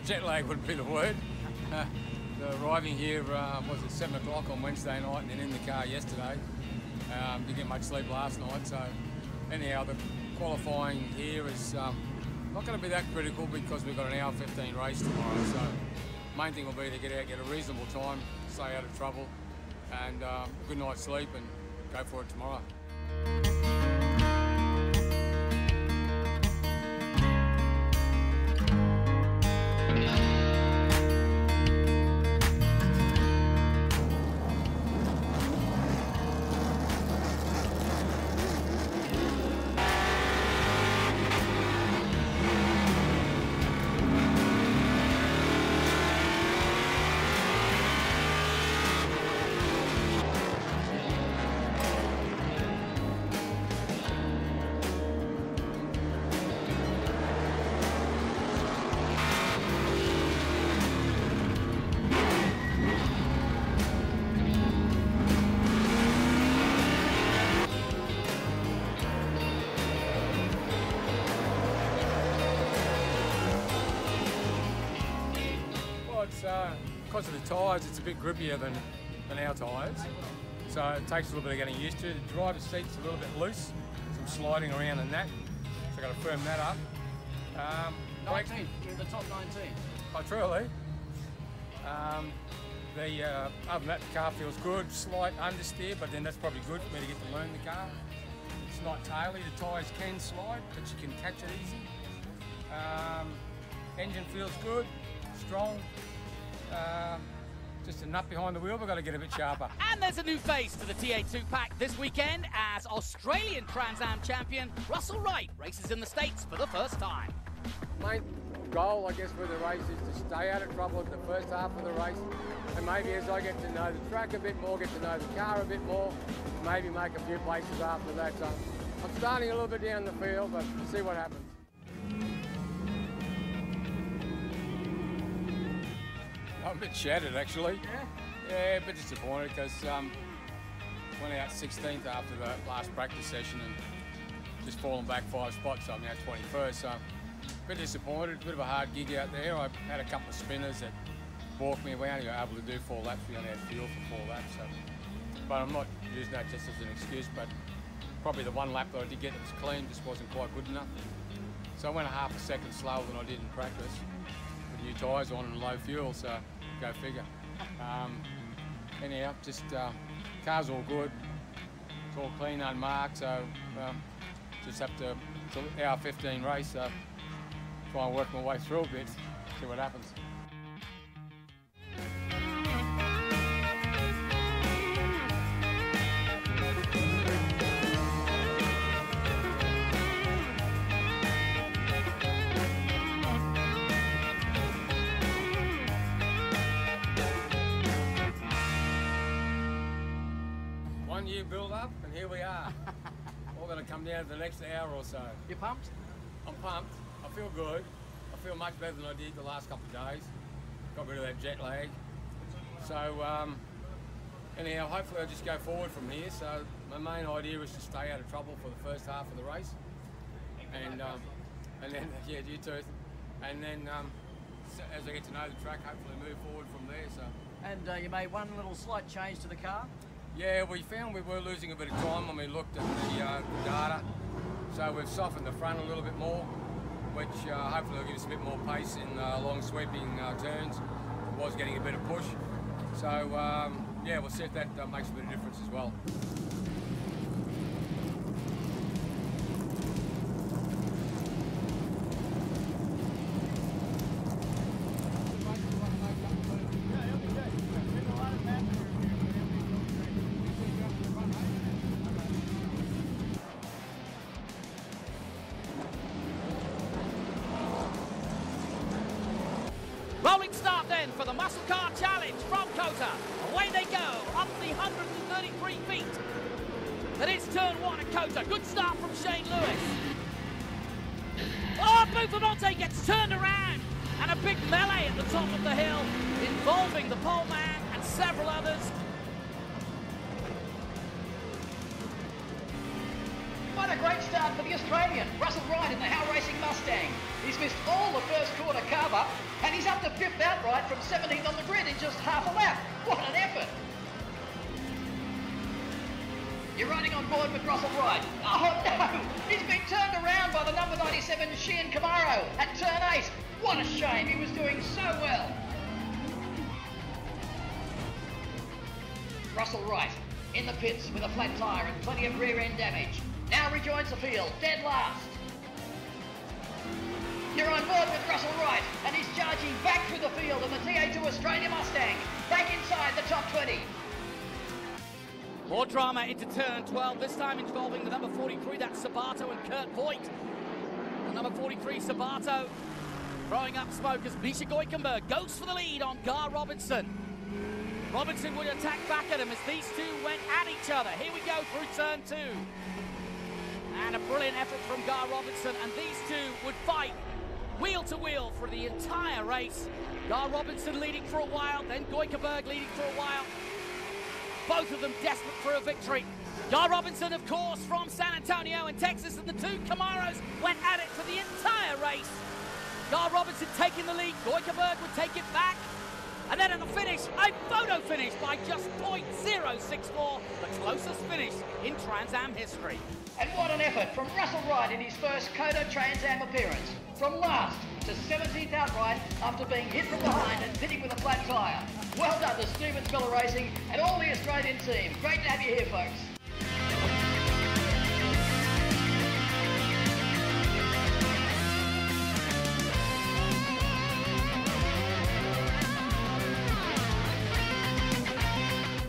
Jet lag would be the word. Arriving here was at 7 o'clock on Wednesday night and then in the car yesterday. Didn't get much sleep last night, so anyhow the qualifying here is not going to be that critical because we've got an hour 15 race tomorrow, so main thing will be to get out, get a reasonable time, stay out of trouble and a good night's sleep and go for it tomorrow. Because of the tyres, it's a bit grippier than our tyres, so it takes a little bit of getting used to. The driver's seat's a little bit loose, some sliding around and that, so I've got to firm that up. 19, you're in the top 19. Oh, truly. Other than that, the car feels good, slight understeer, but then that's probably good for me to get to learn the car. It's not taily, the tyres can slide, but you can catch it easy. Engine feels good, strong. Just a nut behind the wheel, we've got to get a bit sharper. And there's a new face to the TA2 pack this weekend as Australian Trans Am champion Russell Wright races in the States for the first time. Main goal, I guess, for the race is to stay out of trouble in the first half of the race, and maybe as I get to know the track a bit more, get to know the car a bit more, maybe make a few places after that. So I'm starting a little bit down the field, but we'll see what happens. I'm a bit shattered actually. Yeah, a bit disappointed because went out 16th after the last practice session and just fallen back 5 spots, so I'm now 21st. So a bit disappointed, a bit of a hard gig out there. I had a couple of spinners that balked me. We only were able to do 4 laps, we only had fuel for 4 laps. So. But I'm not using that just as an excuse, but probably the 1 lap that I did get that was clean just wasn't quite good enough. So I went a half a second slower than I did in practice. With new tyres on and low fuel, so go figure. Anyhow, just car's all good. It's all clean, unmarked, so just have to, it's an hour 15 race, so try and work my way through a bit, see what happens. 4-year build-up, and here we are. All going to come down to the next hour or so. You pumped? I'm pumped. I feel good. I feel much better than I did the last couple of days. Got rid of that jet lag. So, anyhow, hopefully I'll just go forward from here. So, my main idea is to stay out of trouble for the first half of the race. And then, yeah, you too. And then, as I get to know the track, hopefully move forward from there. So. And you made one little slight change to the car? Yeah, we found we were losing a bit of time when we looked at the data. So we've softened the front a little bit more, which hopefully will give us a bit more pace in long sweeping turns. It was getting a bit of push. So yeah, we'll see if that makes a bit of difference as well. Rolling start then for the Muscle Car Challenge from Kota. Away they go, up the 133 feet. That is turn 1 at Kota. Good start from Shane Lewis. Oh, Buffonte gets turned around. And a big melee at the top of the hill involving the pole man and several others. What a great start for the Australian, Russell Wright in the Howe Racing Mustang. He's missed all the first quarter carve-up, and he's up to 5th outright from 17th on the grid in just half a lap. What an effort! You're running on board with Russell Wright. Oh no! He's been turned around by the number 97 Sheehan Camaro at turn 8. What a shame, he was doing so well. Russell Wright in the pits with a flat tyre and plenty of rear end damage. Now rejoins the field, dead last. You're on board with Russell Wright, and he's charging back through the field in the TA2 Australia Mustang, back inside the top 20. More drama into turn 12, this time involving the number 43, that's Sabato and Kurt Voigt. The number 43, Sabato, throwing up smoke as Misha Goikenberg goes for the lead on Gar Robinson. Robinson would attack back at him as these two went at each other. Here we go through turn 2. And a brilliant effort from Gar Robinson, and these two would fight wheel to wheel for the entire race. Gar Robinson leading for a while, then Goikenberg leading for a while. Both of them desperate for a victory. Gar Robinson, of course, from San Antonio in Texas, and the two Camaros went at it for the entire race. Gar Robinson taking the lead, Goikenberg would take it back. And then at the finish, a photo finish by just .064, the closest finish in Trans Am history. And what an effort from Russell Wright in his first Kota Trans Am appearance. From last to 17th outright after being hit from behind and pitting with a flat tyre. Well done to Stevens Miller Racing and all the Australian team. Great to have you here, folks.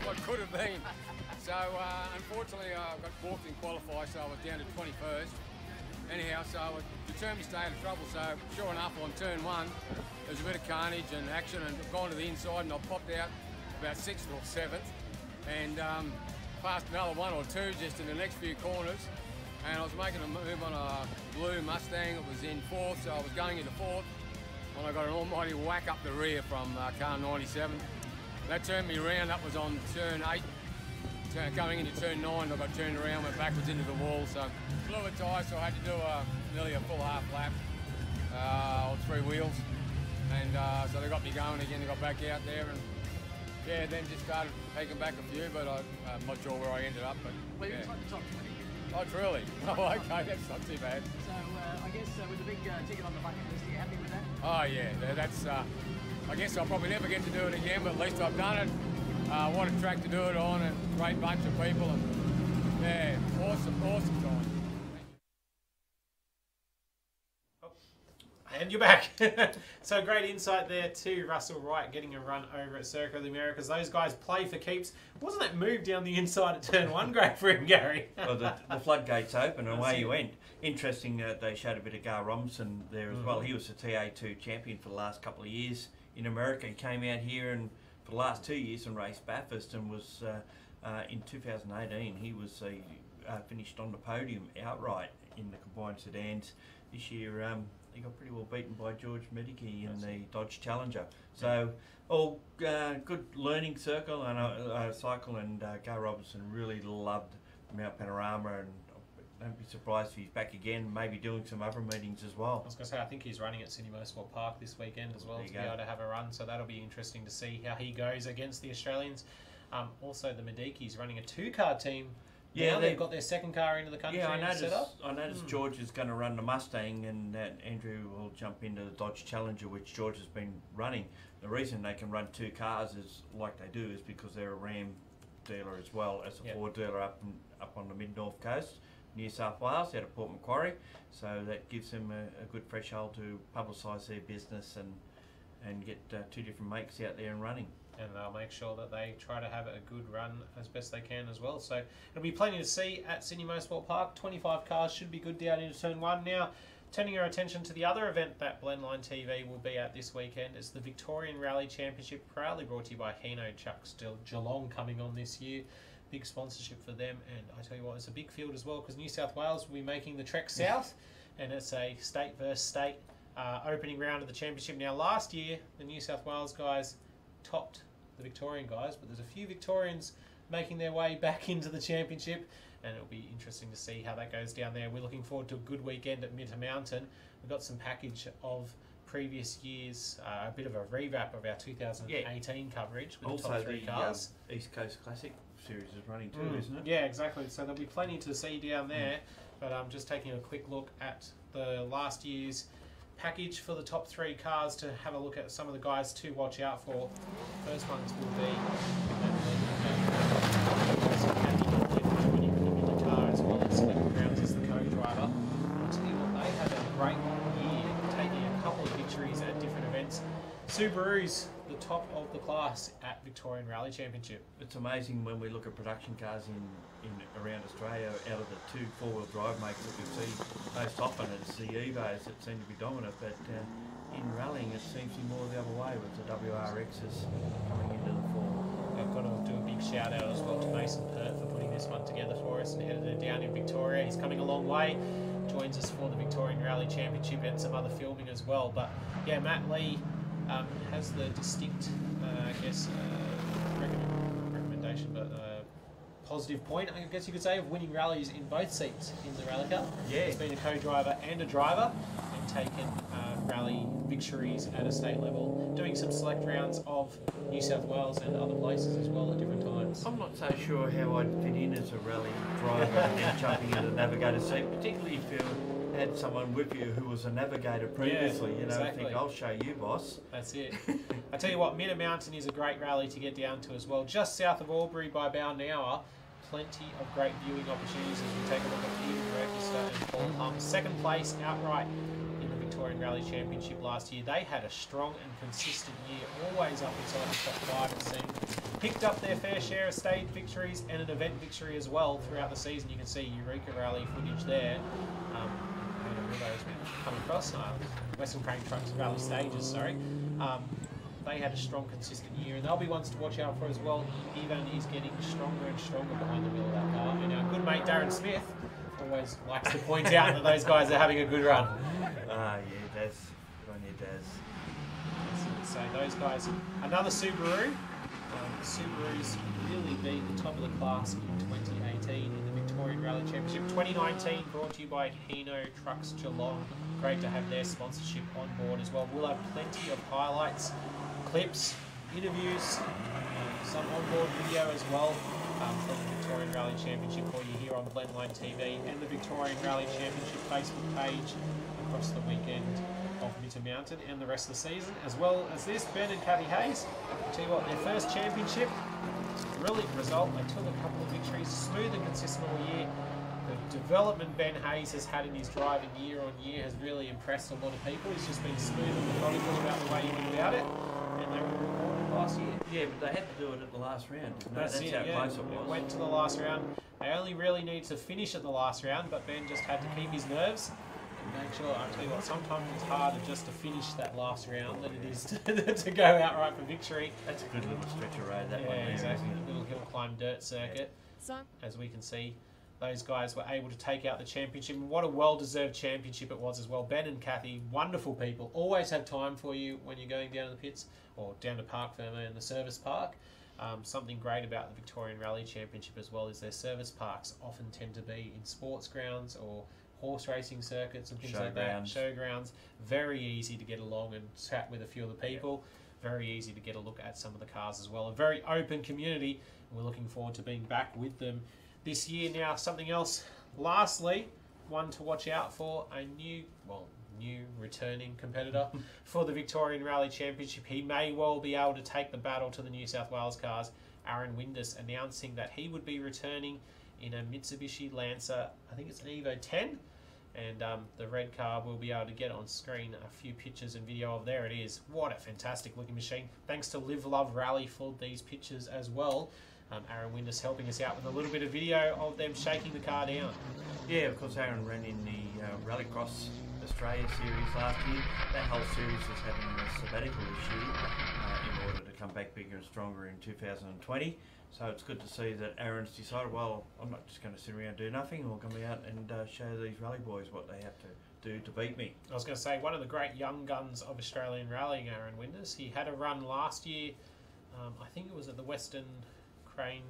What could have been. So, unfortunately, I got balked in qualify, so I was down to 21st. Anyhow, so I was determined to stay out of trouble, so sure enough, on turn 1, there was a bit of carnage and action, and I've gone to the inside, and I popped out about 6th or 7th, and passed another 1 or 2 just in the next few corners, and I was making a move on a blue Mustang. It was in 4th, so I was going into 4th, and I got an almighty whack up the rear from car 97. That turned me around. That was on turn 8. Going into turn 9, I got turned around, went backwards into the wall, so blew a tyre, so I had to do nearly a full half lap on 3 wheels, and so they got me going again. They got back out there, and yeah, then just started taking back a few, but I'm not sure where I ended up. But Well, you're yeah. inside the top 20. Oh, truly? Oh, okay, that's not too bad. So I guess with the big ticket on the bucket list, are you happy with that? Oh yeah, that's. I guess I'll probably never get to do it again, but at least I've done it. What a track to do it on, and great bunch of people, and yeah, awesome time. And you're back. So great insight there to Russell Wright getting a run over at Circuit of the Americas. Those guys play for keeps. Wasn't that move down the inside at turn 1 great for him, Gary? Well, the floodgates open and away you went. Interesting, they showed a bit of Gar Robinson there as well. He was the TA2 champion for the last couple of years in America. He came out here and for the last 2 years and raced Bathurst and was in 2018 he was finished on the podium outright in the combined sedans. This year he got pretty well beaten by George Medici in the Dodge Challenger. So all good learning circle and cycle, and Gar Robertson really loved Mount Panorama, and don't be surprised if he's back again, maybe doing some other meetings as well. I was going to say, I think he's running at Sydney Motorsport Park this weekend as well to be able to have a run, so that'll be interesting to see how he goes against the Australians. Also, the Medicis running a two-car team. Yeah, they've got their second car into the country. Yeah, I noticed George is going to run the Mustang, and Andrew will jump into the Dodge Challenger, which George has been running. The reason they can run two cars is like they do is because they're a Ram dealer as well as a Ford dealer up on the mid-north coast, New South Wales, out of Port Macquarie. So that gives them a good threshold to publicise their business and get two different makes out there and running. And they'll make sure that they try to have a good run as best they can as well. So it'll be plenty to see at Sydney Motorsport Park. 25 cars should be good down into turn one. Now, turning our attention to the other event that Blendline TV will be at this weekend is the Victorian Rally Championship, proudly brought to you by Hino Trucks Geelong, coming on this year. Big sponsorship for them, and I tell you what, it's a big field as well, because New South Wales will be making the trek south, and it's a state versus state opening round of the championship. Now, last year, the New South Wales guys topped the Victorian guys, but there's a few Victorians making their way back into the championship, and it'll be interesting to see how that goes down there. We're looking forward to a good weekend at Mitta Mitta. We've got some package of previous years, a bit of a rewrap of our 2018 coverage with also the top three cars. East Coast Classic series is running too, isn't it? Yeah, exactly. So there'll be plenty to see down there, but I'm just taking a quick look at the last year's package for the top three cars to have a look at some of the guys to watch out for. First ones will be winning the car as well as rounds as the co-driver. I'll tell you what, they had a great year, taking a couple of victories at different events. Subaru's the top of the class at Victorian Rally Championship. It's amazing when we look at production cars in around Australia, out of the two four-wheel drive makes that we see most often, it's the Evos that seem to be dominant, but in rallying it seems to be more the other way with the WRXs coming into the fore. I've got to do a big shout out as well to Mason Pert for putting this one together for us and headed it down in Victoria. He's coming a long way, joins us for the Victorian Rally Championship and some other filming as well. But yeah, Matt Lee has the distinct, recommendation, but positive point, I guess you could say, of winning rallies in both seats in the rally car. Yeah. He's been a co-driver and a driver and taken rally victories at a state level, doing some select rounds of New South Wales and other places as well at different times. I'm not so sure how I'd fit in as a rally driver and then jumping into the navigator seat, particularly if you had someone with you who was a navigator previously. Yeah, you know, exactly. think, I'll show you, boss. That's it. I tell you what, Mitta Mountain is a great rally to get down to as well. Just south of Albury by about an hour. Plenty of great viewing opportunities as we take a look at Ian Register and Paul Humm. Second place outright in the Victorian Rally Championship last year. They had a strong and consistent year, always up inside the top 5 it seemed. Picked up their fair share of stage victories and an event victory as well throughout the season. You can see Eureka Rally footage there. Come across Western Crane Trucks Rally Stages, sorry. They had a strong, consistent year, and they'll be ones to watch out for as well. Evan is getting stronger and stronger behind the wheel of that car, and our good mate Darren Smith always likes to point out that those guys are having a good run. Yeah, Daz. Good on you, Daz. So those guys, another Subaru. Subaru's really been the top of the class in 2018 in the Victorian Rally Championship. 2019 brought to you by Hino Trucks Geelong. Great to have their sponsorship on board as well. We'll have plenty of highlights, clips, interviews, some onboard video as well from the Victorian Rally Championship for you here on Blendline TV and the Victorian Rally Championship Facebook page across the weekend of Mitta Mountain and the rest of the season, as well as this. Ben and Kathy Hayes, I'll tell you what, their first championship, brilliant result. They took a couple of victories, smooth and consistent all year. The development Ben Hayes has had in his driving year on year has really impressed a lot of people. He's just been smooth and methodical about the way he went about it, and they were rewarded last year. Yeah, but they had to do it at the last round. That's it, how close it was. It went to the last round. They only really needed to finish at the last round, but Ben just had to keep his nerves and Make sure, I'll tell you what, sometimes it's harder just to finish that last round than it is to go outright for victory. That's a good little stretch of road, that one there, exactly. isn't it? A little hill climb dirt circuit. So, as we can see, those guys were able to take out the championship. And what a well-deserved championship it was as well. Ben and Kathy, wonderful people, always have time for you when you're going down to the pits or down to Park Fermo in the service park. Something great about the Victorian Rally Championship as well is their service parks often tend to be in sports grounds or horse racing circuits and things like that. Showgrounds. Very easy to get along and chat with a few of the people. Very easy to get a look at some of the cars as well. A very open community. And we're looking forward to being back with them this year. Now, something else. Lastly, one to watch out for, a new returning competitor for the Victorian Rally Championship. He may well be able to take the battle to the New South Wales cars. Aaron Windus announcing that he would be returning in a Mitsubishi Lancer, I think it's an Evo 10, and the red car will be able to get on screen a few pictures and video of. There it is. What a fantastic looking machine. Thanks to Live Love Rally for these pictures as well. Aaron Windus helping us out with a little bit of video of them shaking the car down. Yeah, of course, Aaron ran in the Rallycross Australia series last year. That whole series is having a sabbatical this year in order to come back bigger and stronger in 2020. So it's good to see that Aaron's decided, well, I'm not just going to sit around and do nothing. I'll come out and show these rally boys what they have to do to beat me. I was going to say, one of the great young guns of Australian rallying, Aaron Windus. He had a run last year, I think it was at the Western Crane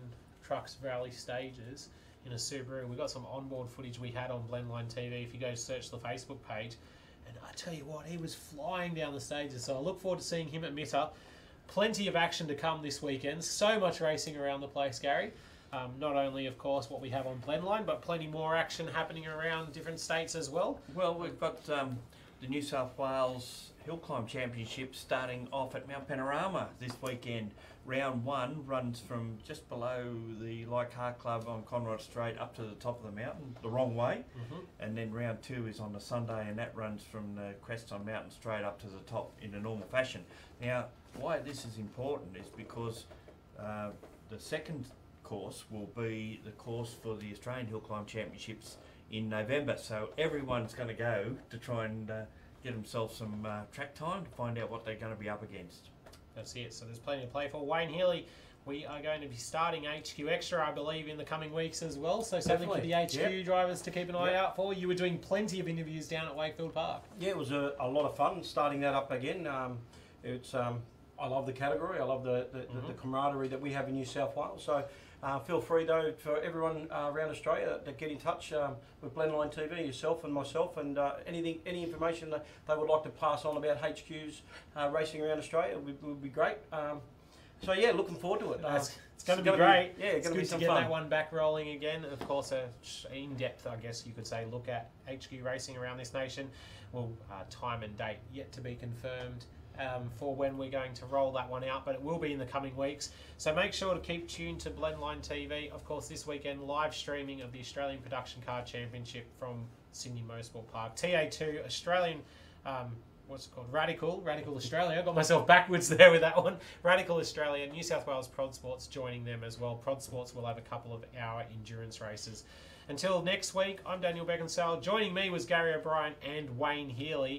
Trucks Rally Stages in a Subaru. We got some onboard footage we had on Blendline TV if you go search the Facebook page, and I tell you what, he was flying down the stages. So I look forward to seeing him at Mitta. Plenty of action to come this weekend. So much racing around the place, Gary. Not only, of course, what we have on Blendline, but plenty more action happening around different states as well. Well, we've got the New South Wales Hill Climb Championship starting off at Mount Panorama this weekend. Round 1 runs from just below the Light Car Club on Conrod Straight up to the top of the mountain, the wrong way. And then round 2 is on the Sunday, and that runs from the crest on Mountain Straight up to the top in a normal fashion. Now, why this is important is because the second course will be the course for the Australian Hill Climb Championships in November. So everyone's going to go to try and get themselves some track time to find out what they're going to be up against. That's it. So there's plenty to play for. Wayne Healy, we are going to be starting HQ Extra, I believe, in the coming weeks as well. So something for the HQ drivers to keep an eye out for. You were doing plenty of interviews down at Wakefield Park. Yeah, it was a lot of fun starting that up again. I love the category. I love the camaraderie that we have in New South Wales. So feel free, though, for everyone around Australia to get in touch with Blendline TV, yourself and myself, and any information that they would like to pass on about HQ's racing around Australia would be great. So yeah, looking forward to it. It's going to be great. Yeah, it's going to be some good to fun. get that one back rolling again. Of course, a in-depth, I guess you could say, look at HQ racing around this nation. Well, time and date yet to be confirmed for when we're going to roll that one out, but it will be in the coming weeks. So make sure to keep tuned to Blendline TV. Of course, this weekend, live streaming of the Australian Production Car Championship from Sydney Motorsport Park. TA2 Australian, what's it called? Radical Australia. I got myself backwards there with that one. Radical Australia, New South Wales Prodsports joining them as well. Prodsports will have a couple of hour endurance races. Until next week, I'm Daniel Beckinsale. Joining me was Gary O'Brien and Wayne Healy.